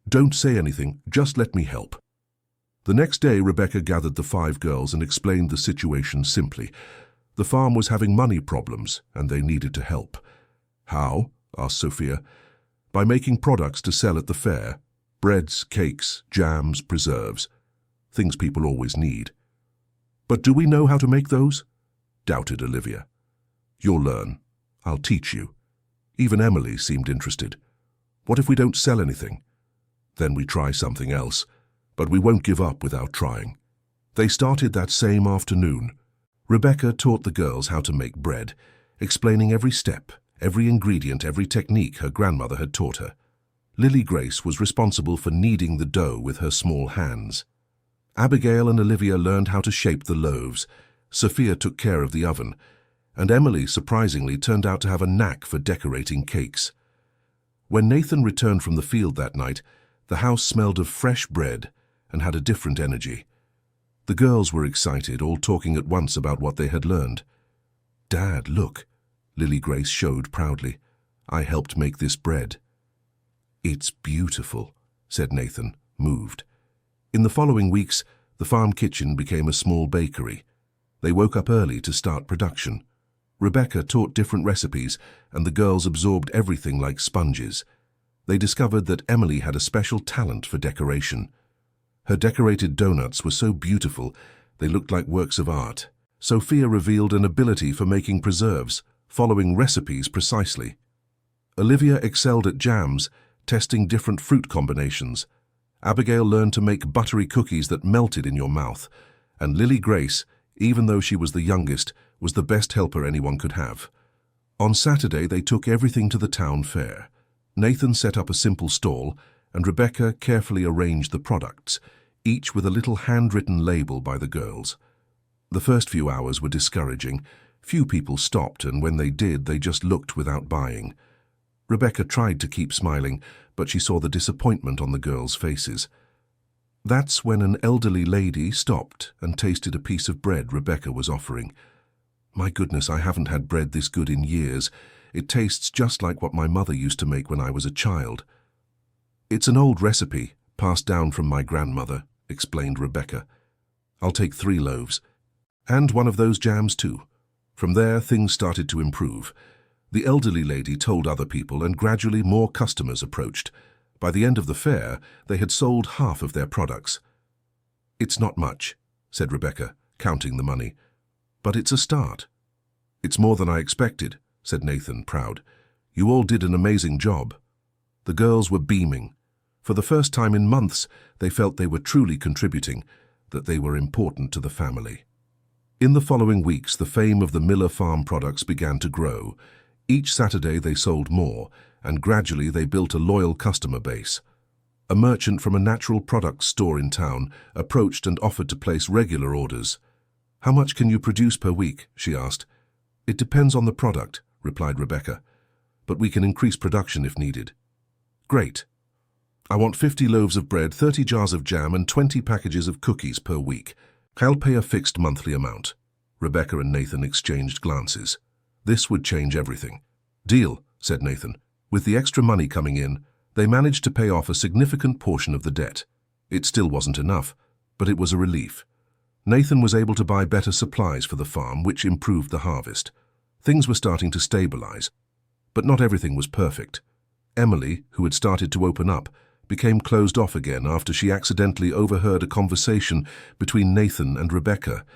"Don't say anything, just let me help." The next day, Rebecca gathered the 5 girls and explained the situation simply. The farm was having money problems, and they needed to help. "How?" asked Sophia. "By making products to sell at the fair. Breads, cakes, jams, preserves. Things people always need." "But do we know how to make those?" doubted Olivia. You'll learn. I'll teach you. Even Emily seemed interested. What if we don't sell anything? Then we try something else, but we won't give up without trying. They started that same afternoon. Rebecca taught the girls how to make bread, explaining every step, every ingredient, every technique her grandmother had taught her. Lily Grace was responsible for kneading the dough with her small hands. Abigail and Olivia learned how to shape the loaves. Sophia took care of the oven, and Emily, surprisingly, turned out to have a knack for decorating cakes. When Nathan returned from the field that night, the house smelled of fresh bread and had a different energy. The girls were excited, all talking at once about what they had learned. "Dad, look," Lily Grace showed proudly. "I helped make this bread." "It's beautiful," said Nathan, moved. In the following weeks, the farm kitchen became a small bakery. They woke up early to start production. Rebecca taught different recipes, and the girls absorbed everything like sponges. They discovered that Emily had a special talent for decoration. Her decorated donuts were so beautiful, they looked like works of art. Sophia revealed an ability for making preserves, following recipes precisely. Olivia excelled at jams, testing different fruit combinations. Abigail learned to make buttery cookies that melted in your mouth. And Lily Grace, even though she was the youngest, was the best helper anyone could have. On Saturday, they took everything to the town fair. Nathan set up a simple stall, and Rebecca carefully arranged the products, each with a little handwritten label by the girls. The first few hours were discouraging. Few people stopped, and when they did, they just looked without buying. Rebecca tried to keep smiling, but she saw the disappointment on the girls' faces. That's when an elderly lady stopped and tasted a piece of bread Rebecca was offering. "My goodness, I haven't had bread this good in years. It tastes just like what my mother used to make when I was a child." "It's an old recipe, passed down from my grandmother," explained Rebecca. "I'll take 3 loaves. And one of those jams too." From there, things started to improve. The elderly lady told other people, and gradually more customers approached. By the end of the fair, they had sold half of their products. "It's not much," said Rebecca, counting the money. "But it's a start." "It's more than I expected," said Nathan, proud. "You all did an amazing job." The girls were beaming. For the first time in months, they felt they were truly contributing, that they were important to the family. In the following weeks, the fame of the Miller Farm products began to grow. Each Saturday they sold more, and gradually they built a loyal customer base. A merchant from a natural products store in town approached and offered to place regular orders. "How much can you produce per week?" she asked. "It depends on the product," replied Rebecca, "but we can increase production if needed." "Great. I want 50 loaves of bread, 30 jars of jam, and 20 packages of cookies per week. I'll pay a fixed monthly amount." Rebecca and Nathan exchanged glances. This would change everything. "Deal," said Nathan. With the extra money coming in, they managed to pay off a significant portion of the debt. It still wasn't enough, but it was a relief. Nathan was able to buy better supplies for the farm, which improved the harvest. Things were starting to stabilize, but not everything was perfect. Emily, who had started to open up, became closed off again after she accidentally overheard a conversation between Nathan and Rebecca.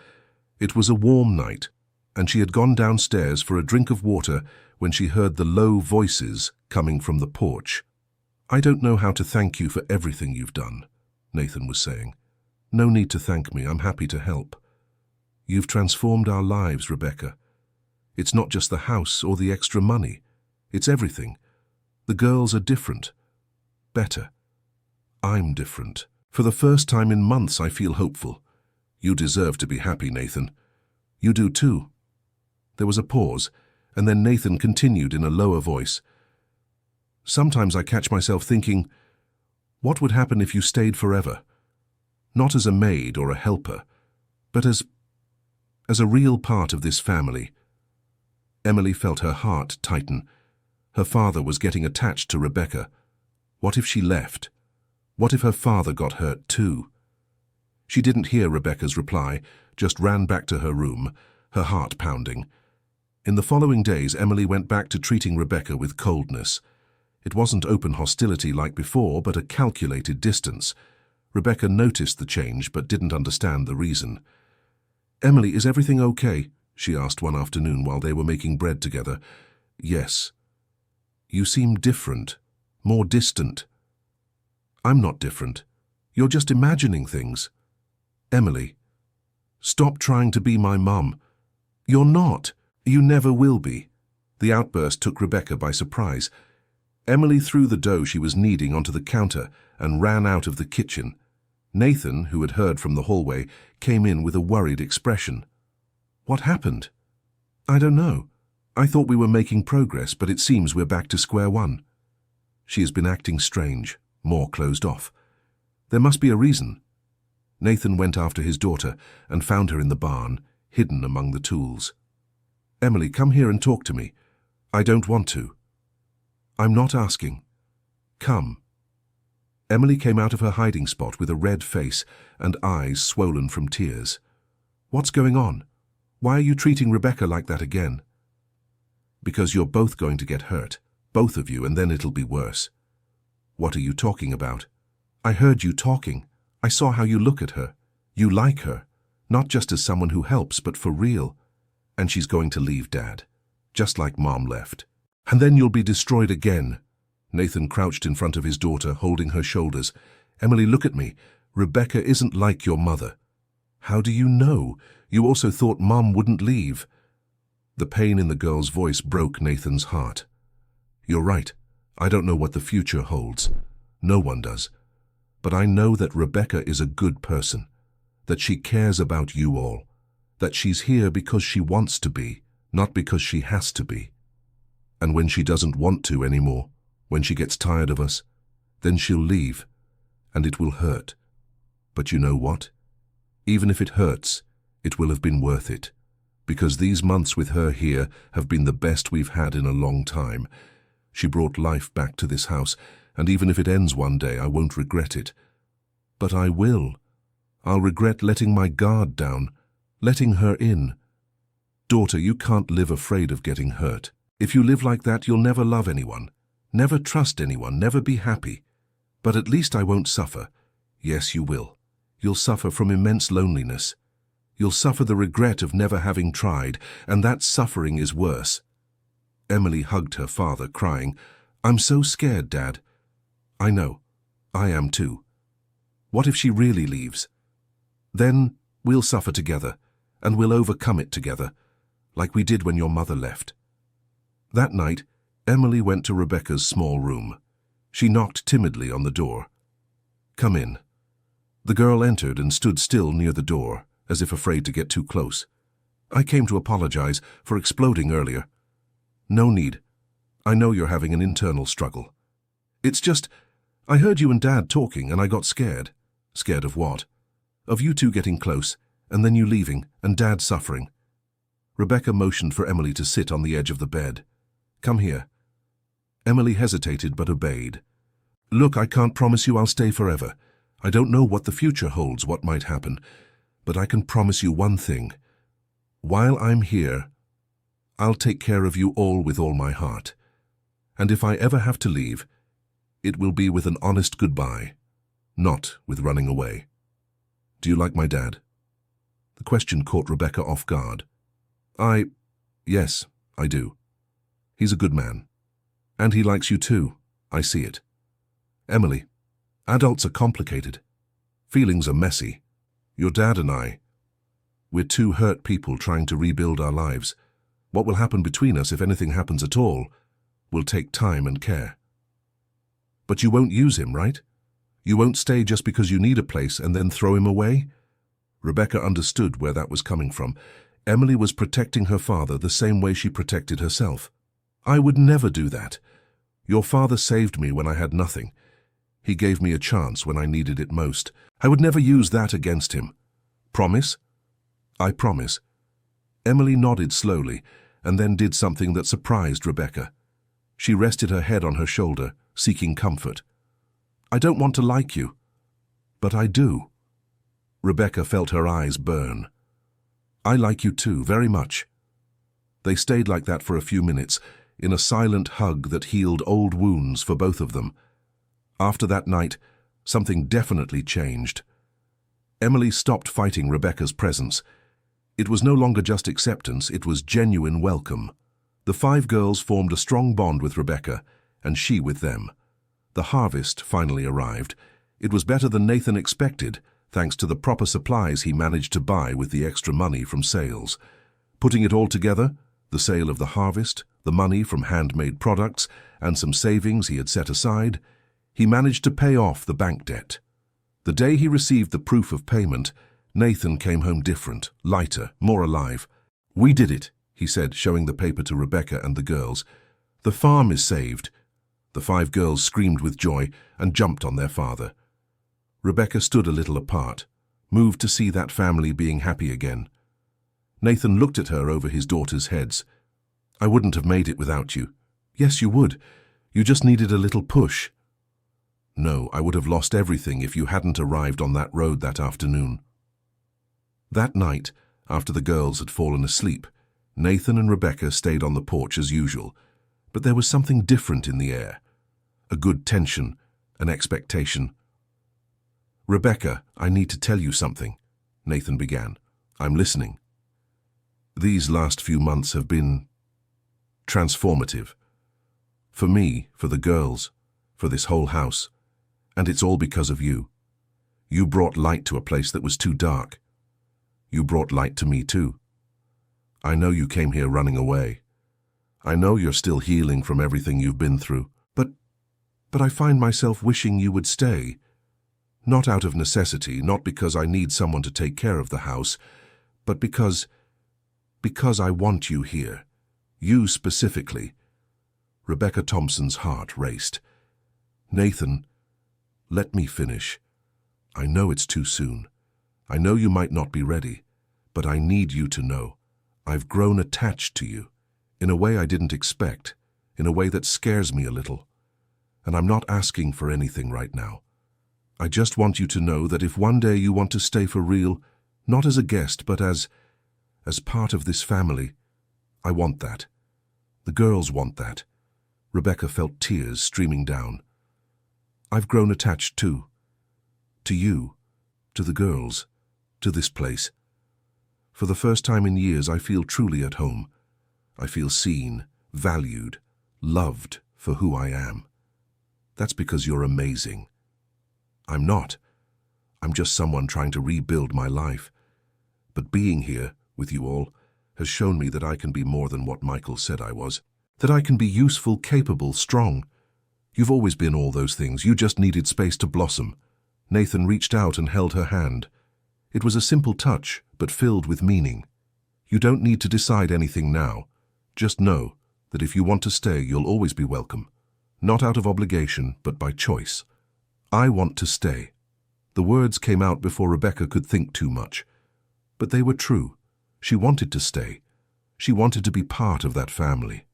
It was a warm night, and she had gone downstairs for a drink of water when she heard the low voices coming from the porch. "I don't know how to thank you for everything you've done," Nathan was saying. "No need to thank me, I'm happy to help. You've transformed our lives, Rebecca. It's not just the house or the extra money. It's everything. The girls are different. Better. I'm different. For the first time in months, I feel hopeful. You deserve to be happy, Nathan. You do too." There was a pause, and then Nathan continued in a lower voice. "Sometimes I catch myself thinking, what would happen if you stayed forever? Not as a maid or a helper, but as a real part of this family." Emily felt her heart tighten. Her father was getting attached to Rebecca. What if she left? What if her father got hurt too? She didn't hear Rebecca's reply, just ran back to her room, her heart pounding. In the following days, Emily went back to treating Rebecca with coldness. It wasn't open hostility like before, but a calculated distance. Rebecca noticed the change, but didn't understand the reason. "Emily, is everything okay?" she asked one afternoon while they were making bread together. Yes. You seem different, more distant. I'm not different. You're just imagining things. Emily, stop trying to be my mum. You're not. You never will be. The outburst took Rebecca by surprise. Emily threw the dough she was kneading onto the counter and ran out of the kitchen. Nathan, who had heard from the hallway, came in with a worried expression. What happened? I don't know. I thought we were making progress, but it seems we're back to square one. She has been acting strange, more closed off. There must be a reason. Nathan went after his daughter and found her in the barn, hidden among the tools. Emily, come here and talk to me. I don't want to. I'm not asking. Come. Emily came out of her hiding spot with a red face and eyes swollen from tears. What's going on? Why are you treating Rebecca like that again? Because you're both going to get hurt, both of you, and then it'll be worse. What are you talking about? I heard you talking. I saw how you look at her. You like her, not just as someone who helps, but for real. And she's going to leave, Dad, just like Mom left. And then you'll be destroyed again. Nathan crouched in front of his daughter, holding her shoulders. Emily, look at me. Rebecca isn't like your mother. How do you know? You also thought Mom wouldn't leave. The pain in the girl's voice broke Nathan's heart. You're right. I don't know what the future holds. No one does. But I know that Rebecca is a good person, that she cares about you all, that she's here because she wants to be, not because she has to be. And when she doesn't want to anymore, when she gets tired of us, then she'll leave, and it will hurt. But you know what? Even if it hurts, it will have been worth it, because these months with her here have been the best we've had in a long time. She brought life back to this house, and even if it ends one day, I won't regret it. But I will. I'll regret letting my guard down, letting her in. Daughter, you can't live afraid of getting hurt. If you live like that, you'll never love anyone, never trust anyone, never be happy. But at least I won't suffer. Yes, you will. You'll suffer from immense loneliness. You'll suffer the regret of never having tried, and that suffering is worse. Emily hugged her father, crying, I'm so scared, Dad. I know. I am too. What if she really leaves? Then we'll suffer together, and we'll overcome it together, like we did when your mother left. That night, Emily went to Rebecca's small room. She knocked timidly on the door. Come in. The girl entered and stood still near the door, as if afraid to get too close. I came to apologize for exploding earlier. No need. I know you're having an internal struggle. It's just, I heard you and Dad talking and I got scared. Scared of what? Of you two getting close, and then you leaving, and Dad suffering. Rebecca motioned for Emily to sit on the edge of the bed. Come here. Emily hesitated but obeyed. Look, I can't promise you I'll stay forever. I don't know what the future holds, what might happen, but I can promise you one thing. While I'm here, I'll take care of you all with all my heart. And if I ever have to leave, it will be with an honest goodbye, not with running away. Do you like my dad? The question caught Rebecca off guard. Yes, I do. He's a good man. And he likes you too. I see it. Emily, adults are complicated. Feelings are messy. Your dad and we're two hurt people trying to rebuild our lives. What will happen between us, if anything happens at all, will take time and care. But you won't use him, right? You won't stay just because you need a place and then throw him away? Rebecca understood where that was coming from. Emily was protecting her father the same way she protected herself. I would never do that. Your father saved me when I had nothing. He gave me a chance when I needed it most. I would never use that against him. Promise? I promise. Emily nodded slowly and then did something that surprised Rebecca. She rested her head on her shoulder, seeking comfort. I don't want to like you, but I do. Rebecca felt her eyes burn. I like you too, very much. They stayed like that for a few minutes, in a silent hug that healed old wounds for both of them. After that night, something definitely changed. Emily stopped fighting Rebecca's presence. It was no longer just acceptance, it was genuine welcome. The 5 girls formed a strong bond with Rebecca, and she with them. The harvest finally arrived. It was better than Nathan expected, thanks to the proper supplies he managed to buy with the extra money from sales. Putting it all together, the sale of the harvest, the money from handmade products, and some savings he had set aside, he managed to pay off the bank debt. The day he received the proof of payment, Nathan came home different, lighter, more alive. "We did it," he said, showing the paper to Rebecca and the girls. "The farm is saved." The 5 girls screamed with joy and jumped on their father. Rebecca stood a little apart, moved to see that family being happy again. Nathan looked at her over his daughters' heads. "I wouldn't have made it without you." "Yes, you would. You just needed a little push." "No, I would have lost everything if you hadn't arrived on that road that afternoon." That night, after the girls had fallen asleep, Nathan and Rebecca stayed on the porch as usual, but there was something different in the air. A good tension, an expectation. "Rebecca, I need to tell you something," Nathan began. "I'm listening." "These last few months have been transformative. For me, for the girls, for this whole house. And it's all because of you. You brought light to a place that was too dark. You brought light to me too. I know you came here running away. I know you're still healing from everything you've been through. But I find myself wishing you would stay. Not out of necessity, not because I need someone to take care of the house, but because I want you here. You specifically." Rebecca Thompson's heart raced. "Nathan, let me finish. I know it's too soon. I know you might not be ready, but I need you to know. I've grown attached to you, in a way I didn't expect, in a way that scares me a little. And I'm not asking for anything right now. I just want you to know that if one day you want to stay for real, not as a guest, but as part of this family, I want that. The girls want that." Rebecca felt tears streaming down. "I've grown attached too. To you, to the girls, to this place. For the first time in years, I feel truly at home. I feel seen, valued, loved for who I am. That's because you're amazing. I'm not. I'm just someone trying to rebuild my life. But being here with you all has shown me that I can be more than what Michael said I was. That I can be useful, capable, strong. You've always been all those things. You just needed space to blossom." Nathan reached out and held her hand. It was a simple touch, but filled with meaning. "You don't need to decide anything now. Just know that if you want to stay, you'll always be welcome. Not out of obligation, but by choice. I want to stay." The words came out before Rebecca could think too much. But they were true. She wanted to stay. She wanted to be part of that family.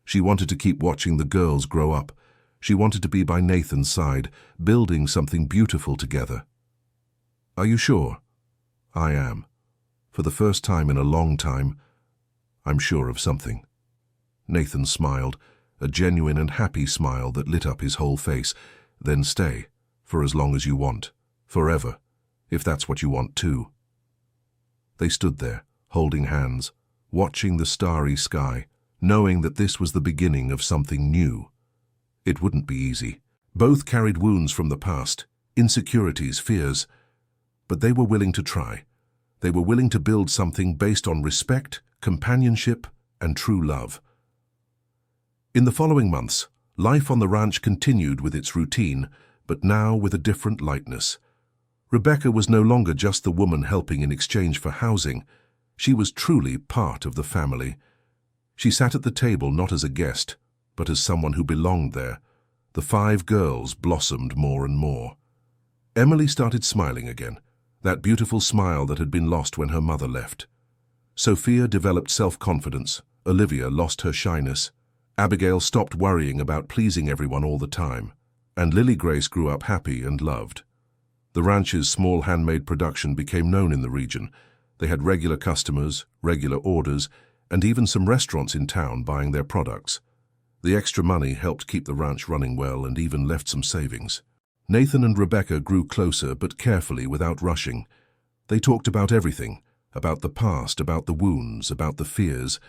She wanted to keep watching the girls grow up. She wanted to be by Nathan's side, building something beautiful together. "Are you sure?" "I am. For the first time in a long time, I'm sure of something." Nathan smiled, a genuine and happy smile that lit up his whole face. "Then stay, for as long as you want. Forever, if that's what you want too." They stood there, holding hands, watching the starry sky, knowing that this was the beginning of something new. It wouldn't be easy. Both carried wounds from the past, insecurities, fears. But they were willing to try. They were willing to build something based on respect, companionship, and true love. In the following months, life on the ranch continued with its routine, but now with a different lightness. Rebecca was no longer just the woman helping in exchange for housing. She was truly part of the family. She sat at the table not as a guest, but as someone who belonged there. The 5 girls blossomed more and more. Emily started smiling again, that beautiful smile that had been lost when her mother left. Sophia developed self-confidence. Olivia lost her shyness. Abigail stopped worrying about pleasing everyone all the time. And Lily Grace grew up happy and loved. The ranch's small handmade production became known in the region. They had regular customers, regular orders, and even some restaurants in town buying their products. The extra money helped keep the ranch running well and even left some savings. Nathan and Rebecca grew closer but carefully without rushing. They talked about everything, about the past, about the wounds, about the fears.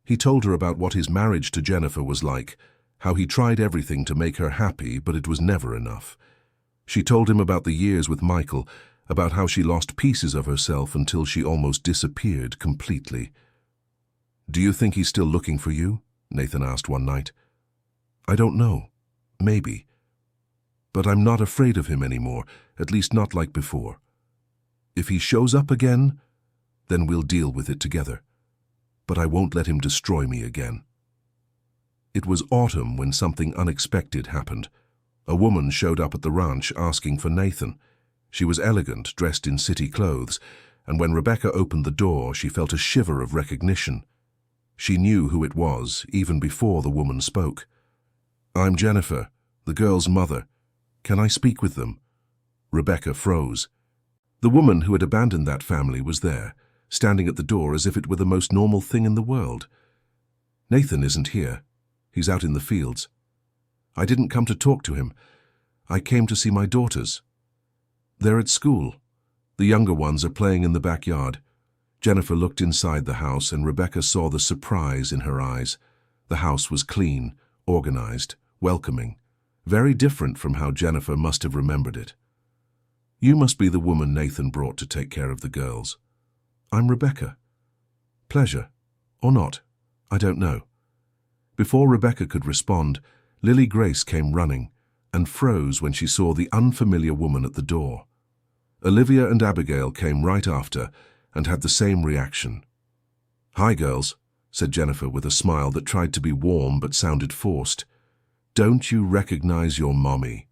He told her about what his marriage to Jennifer was like, how he tried everything to make her happy, but it was never enough. She told him about the years with Michael, about how she lost pieces of herself until she almost disappeared completely. "Do you think he's still looking for you?" Nathan asked one night. "I don't know. Maybe. But I'm not afraid of him anymore, at least not like before. If he shows up again, then we'll deal with it together. But I won't let him destroy me again." It was autumn when something unexpected happened. A woman showed up at the ranch asking for Nathan. She was elegant, dressed in city clothes, and when Rebecca opened the door, she felt a shiver of recognition. She knew who it was, even before the woman spoke. "I'm Jennifer, the girl's mother. Can I speak with them?" Rebecca froze. The woman who had abandoned that family was there, standing at the door as if it were the most normal thing in the world. "Nathan isn't here. He's out in the fields. I didn't come to talk to him. I came to see my daughters. They're at school. The younger ones are playing in the backyard." Jennifer looked inside the house and Rebecca saw the surprise in her eyes. The house was clean, organized, welcoming, very different from how Jennifer must have remembered it. "You must be the woman Nathan brought to take care of the girls." "I'm Rebecca." "Pleasure. Or not. I don't know." Before Rebecca could respond, Lily Grace came running and froze when she saw the unfamiliar woman at the door. Olivia and Abigail came right after and had the same reaction. "Hi, girls," said Jennifer with a smile that tried to be warm but sounded forced. "Don't you recognize your mommy?"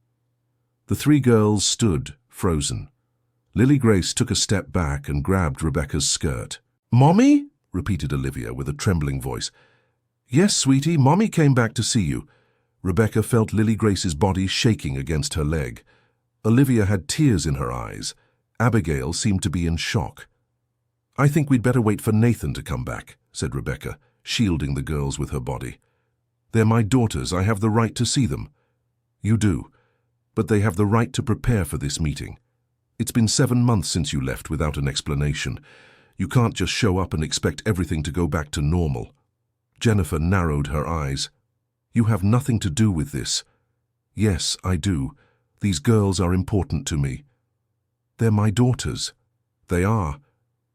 The three girls stood, frozen. Lily Grace took a step back and grabbed Rebecca's skirt. "Mommy?" repeated Olivia with a trembling voice. "Yes, sweetie, Mommy came back to see you." Rebecca felt Lily Grace's body shaking against her leg. Olivia had tears in her eyes. Abigail seemed to be in shock. "I think we'd better wait for Nathan to come back," said Rebecca, shielding the girls with her body. "They're my daughters. I have the right to see them." "You do, but they have the right to prepare for this meeting. It's been 7 months since you left without an explanation. You can't just show up and expect everything to go back to normal." Jennifer narrowed her eyes. "You have nothing to do with this." "Yes, I do. These girls are important to me." "They're my daughters." "They are.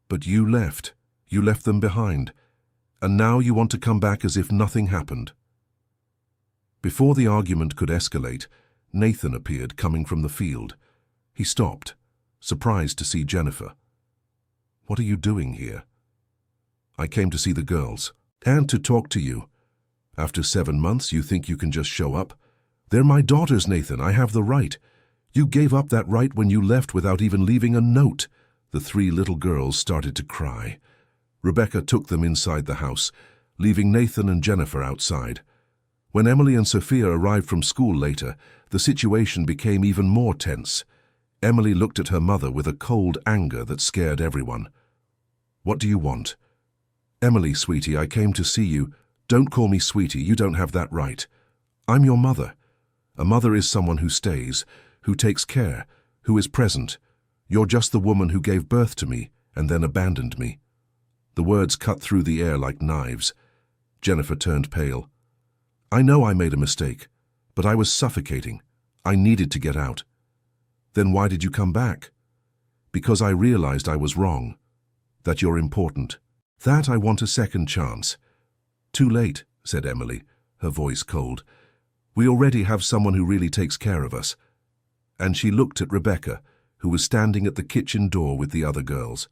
But you left. You left them behind. And now you want to come back as if nothing happened." Before the argument could escalate, Nathan appeared coming from the field. He stopped, surprised to see Jennifer. "What are you doing here?" "I came to see the girls. And to talk to you. After 7 months, you think you can just show up? They're my daughters, Nathan. I have the right. You gave up that right when you left without even leaving a note." The 3 little girls started to cry. Rebecca took them inside the house, leaving Nathan and Jennifer outside. When Emily and Sophia arrived from school later, the situation became even more tense. Emily looked at her mother with a cold anger that scared everyone. "What do you want?" "Emily, sweetie, I came to see you." "Don't call me sweetie, you don't have that right. I'm your mother. A mother is someone who stays, who takes care, who is present. You're just the woman who gave birth to me and then abandoned me." The words cut through the air like knives. Jennifer turned pale. "I know I made a mistake, but I was suffocating. I needed to get out." "Then why did you come back?" "Because I realized I was wrong. That you're important. That I want a second chance." "Too late," said Emily, her voice cold. "We already have someone who really takes care of us." And she looked at Rebecca, who was standing at the kitchen door with the other girls.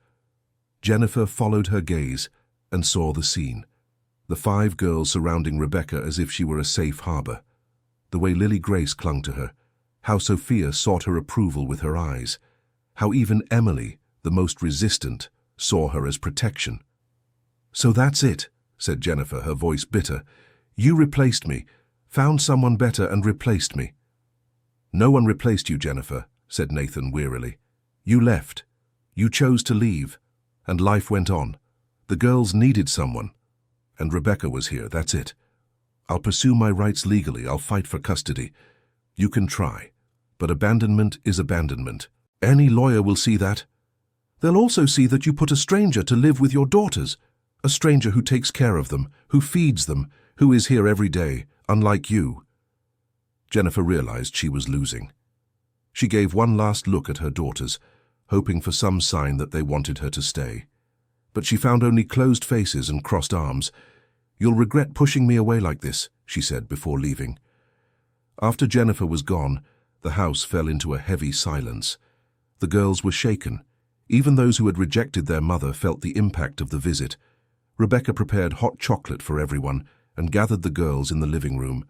Jennifer followed her gaze and saw the scene. The 5 girls surrounding Rebecca as if she were a safe harbor. The way Lily Grace clung to her. How Sophia sought her approval with her eyes. How even Emily, the most resistant, saw her as protection. "So that's it," said Jennifer, her voice bitter. "You replaced me, found someone better and replaced me." "No one replaced you, Jennifer," said Nathan wearily. "You left. You chose to leave. And life went on. The girls needed someone. And Rebecca was here, that's it. I'll pursue my rights legally. I'll fight for custody. You can try. But abandonment is abandonment. Any lawyer will see that." They'll also see that you put a stranger to live with your daughters, a stranger who takes care of them, who feeds them, who is here every day, unlike you." Jennifer realized she was losing. She gave one last look at her daughters, hoping for some sign that they wanted her to stay. But she found only closed faces and crossed arms. "You'll regret pushing me away like this," she said before leaving. After Jennifer was gone, the house fell into a heavy silence. The girls were shaken. Even those who had rejected their mother felt the impact of the visit. Rebecca prepared hot chocolate for everyone and gathered the girls in the living room.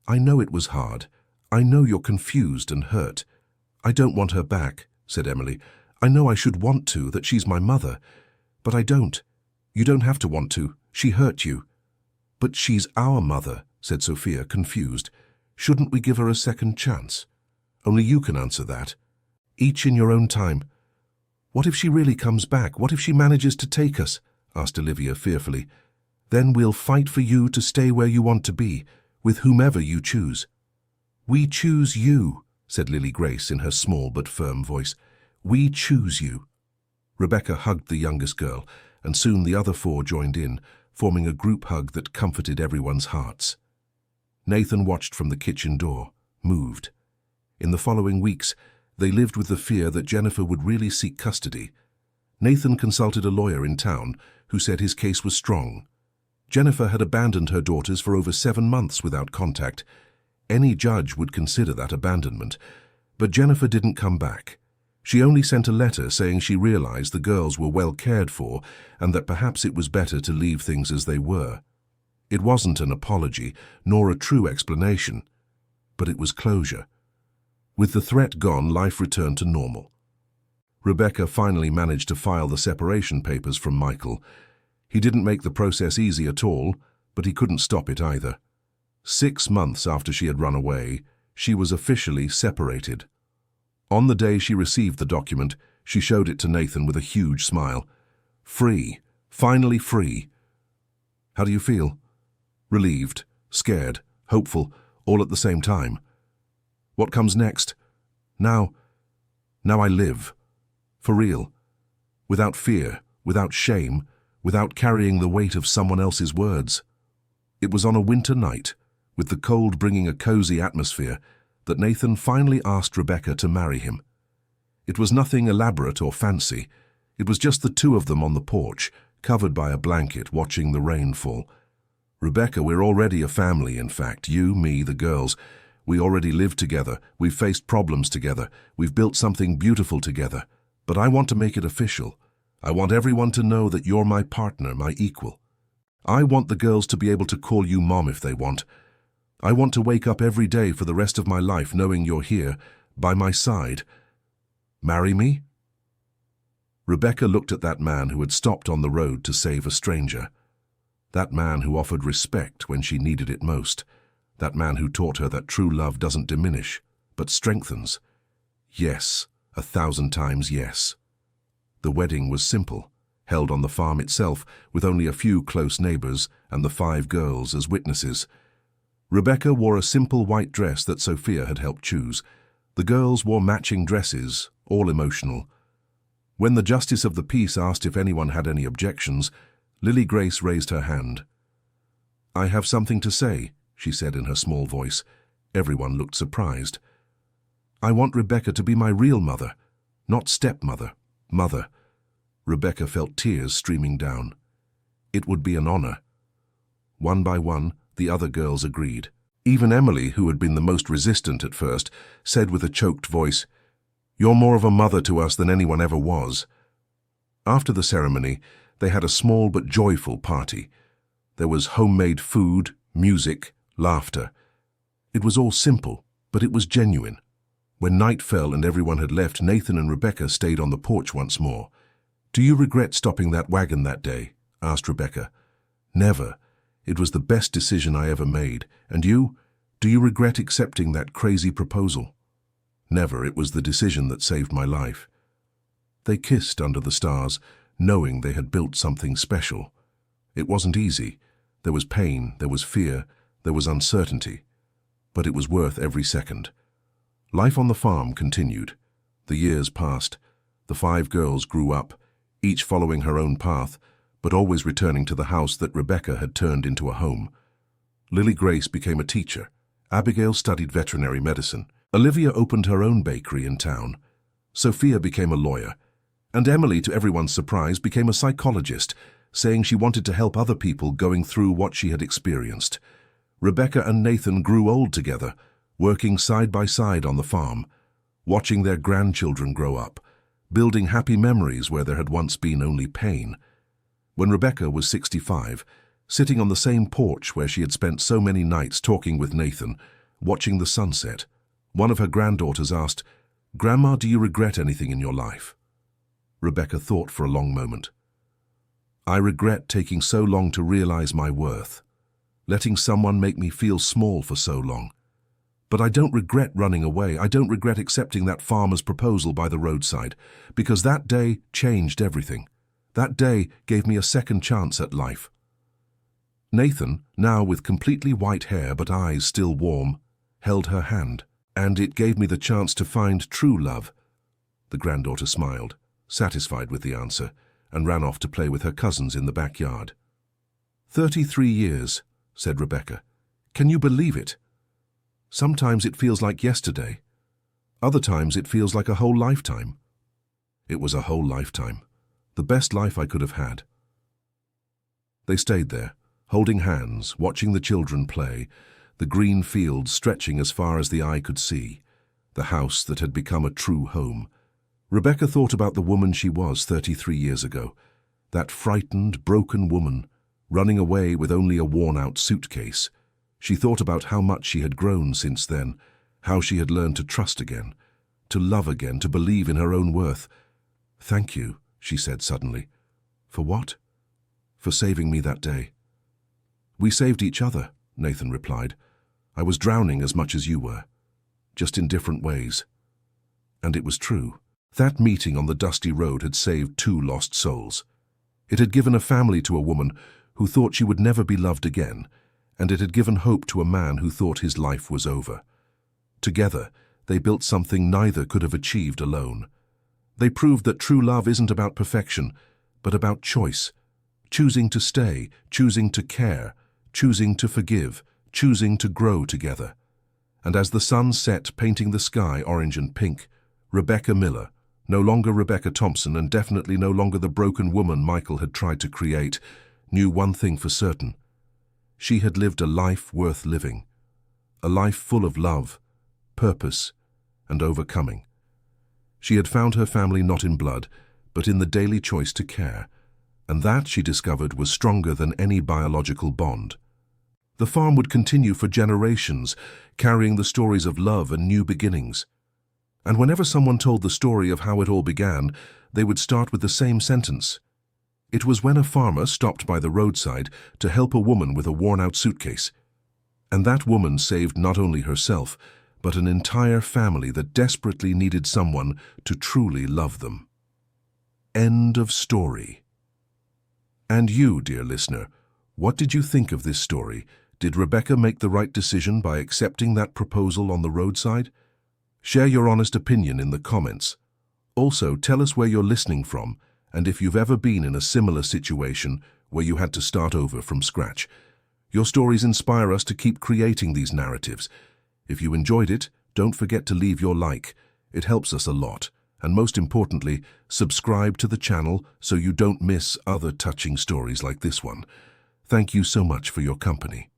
"I know it was hard. I know you're confused and hurt. I don't want her back," said Emily. "I know I should want to, that she's my mother. But I don't. You don't have to want to. She hurt you." "But she's our mother," said Sophia, confused. "Shouldn't we give her a second chance? Only you can answer that. Each in your own time." "What if she really comes back? What if she manages to take us?" asked Olivia fearfully. "Then we'll fight for you to stay where you want to be, with whomever you choose." "We choose you," said Lily Grace in her small but firm voice. "We choose you." Rebecca hugged the youngest girl, and soon the other four joined in, forming a group hug that comforted everyone's hearts. Nathan watched from the kitchen door, moved. In the following weeks, they lived with the fear that Jennifer would really seek custody. Nathan consulted a lawyer in town who said his case was strong. Jennifer had abandoned her daughters for over 7 months without contact. Any judge would consider that abandonment. But Jennifer didn't come back. She only sent a letter saying she realized the girls were well cared for and that perhaps it was better to leave things as they were. It wasn't an apology, nor a true explanation, but it was closure. With the threat gone, life returned to normal. Rebecca finally managed to file the separation papers from Michael. He didn't make the process easy at all, but he couldn't stop it either. 6 months after she had run away, she was officially separated. On the day she received the document, she showed it to Nathan with a huge smile. "Free. Finally free." "How do you feel?" "Relieved, scared, hopeful, all at the same time." "What comes next?" Now I live. For real. Without fear, without shame, without carrying the weight of someone else's words." It was on a winter night, with the cold bringing a cozy atmosphere, that Nathan finally asked Rebecca to marry him. It was nothing elaborate or fancy. It was just the two of them on the porch, covered by a blanket, watching the rain fall. "Rebecca, we're already a family, in fact. You, me, the girls. We already live together. We've faced problems together. We've built something beautiful together. But I want to make it official. I want everyone to know that you're my partner, my equal. I want the girls to be able to call you Mom if they want. I want to wake up every day for the rest of my life knowing you're here, by my side. Marry me?" Rebecca looked at that man who had stopped on the road to save a stranger. That man who offered respect when she needed it most. That man who taught her that true love doesn't diminish, but strengthens. Yes, 1,000 times yes. The wedding was simple, held on the farm itself, with only a few close neighbors and the 5 girls as witnesses. Rebecca wore a simple white dress that Sophia had helped choose. The girls wore matching dresses, all emotional. When the Justice of the Peace asked if anyone had any objections, Lily Grace raised her hand. "I have something to say," she said in her small voice. Everyone looked surprised. "I want Rebecca to be my real mother, not stepmother, mother." Rebecca felt tears streaming down. It would be an honor. One by one, the other girls agreed. Even Emily, who had been the most resistant at first, said with a choked voice, "You're more of a mother to us than anyone ever was." After the ceremony, they had a small but joyful party. There was homemade food, music, laughter. It was all simple, but it was genuine. When night fell and everyone had left, Nathan and Rebecca stayed on the porch once more. "Do you regret stopping that wagon that day?" asked Rebecca. "Never. It was the best decision I ever made. And you? Do you regret accepting that crazy proposal?" "Never. It was the decision that saved my life." They kissed under the stars, knowing they had built something special. It wasn't easy. There was pain, there was fear, there was uncertainty. But it was worth every second. Life on the farm continued. The years passed. The 5 girls grew up, each following her own path, but always returning to the house that Rebecca had turned into a home. Lily Grace became a teacher. Abigail studied veterinary medicine. Olivia opened her own bakery in town. Sophia became a lawyer. And Emily, to everyone's surprise, became a psychologist, saying she wanted to help other people going through what she had experienced. Rebecca and Nathan grew old together, working side by side on the farm, watching their grandchildren grow up, building happy memories where there had once been only pain. When Rebecca was 65, sitting on the same porch where she had spent so many nights talking with Nathan, watching the sunset, one of her granddaughters asked, "Grandma, do you regret anything in your life?" Rebecca thought for a long moment. "I regret taking so long to realize my worth, letting someone make me feel small for so long. But I don't regret running away. I don't regret accepting that farmer's proposal by the roadside, because that day changed everything. That day gave me a second chance at life." Nathan, now with completely white hair but eyes still warm, held her hand, "And it gave me the chance to find true love." The granddaughter smiled, satisfied with the answer, and ran off to play with her cousins in the backyard. 33 years, said Rebecca. "Can you believe it? Sometimes it feels like yesterday. Other times it feels like a whole lifetime." It was a whole lifetime. The best life I could have had. They stayed there, holding hands, watching the children play, the green fields stretching as far as the eye could see, the house that had become a true home. Rebecca thought about the woman she was 33 years ago, that frightened, broken woman, running away with only a worn-out suitcase. She thought about how much she had grown since then, how she had learned to trust again, to love again, to believe in her own worth. "Thank you," she said suddenly. "For what?" "For saving me that day." "We saved each other," Nathan replied. "I was drowning as much as you were, just in different ways." And it was true. That meeting on the dusty road had saved 2 lost souls. It had given a family to a woman who thought she would never be loved again, and it had given hope to a man who thought his life was over. Together, they built something neither could have achieved alone. They proved that true love isn't about perfection, but about choice. Choosing to stay, choosing to care, choosing to forgive, choosing to grow together. And as the sun set, painting the sky orange and pink, Rebecca Miller, no longer Rebecca Thompson and definitely no longer the broken woman Michael had tried to create, knew one thing for certain. She had lived a life worth living. A life full of love, purpose, and overcoming. She had found her family not in blood, but in the daily choice to care, and that, she discovered, was stronger than any biological bond. The farm would continue for generations, carrying the stories of love and new beginnings. And whenever someone told the story of how it all began, they would start with the same sentence. It was when a farmer stopped by the roadside to help a woman with a worn-out suitcase. And that woman saved not only herself, but an entire family that desperately needed someone to truly love them. End of story. And you, dear listener, what did you think of this story? Did Rebecca make the right decision by accepting that proposal on the roadside? Share your honest opinion in the comments. Also, tell us where you're listening from and if you've ever been in a similar situation where you had to start over from scratch. Your stories inspire us to keep creating these narratives. If you enjoyed it, don't forget to leave your like. It helps us a lot. And most importantly, subscribe to the channel so you don't miss other touching stories like this one. Thank you so much for your company.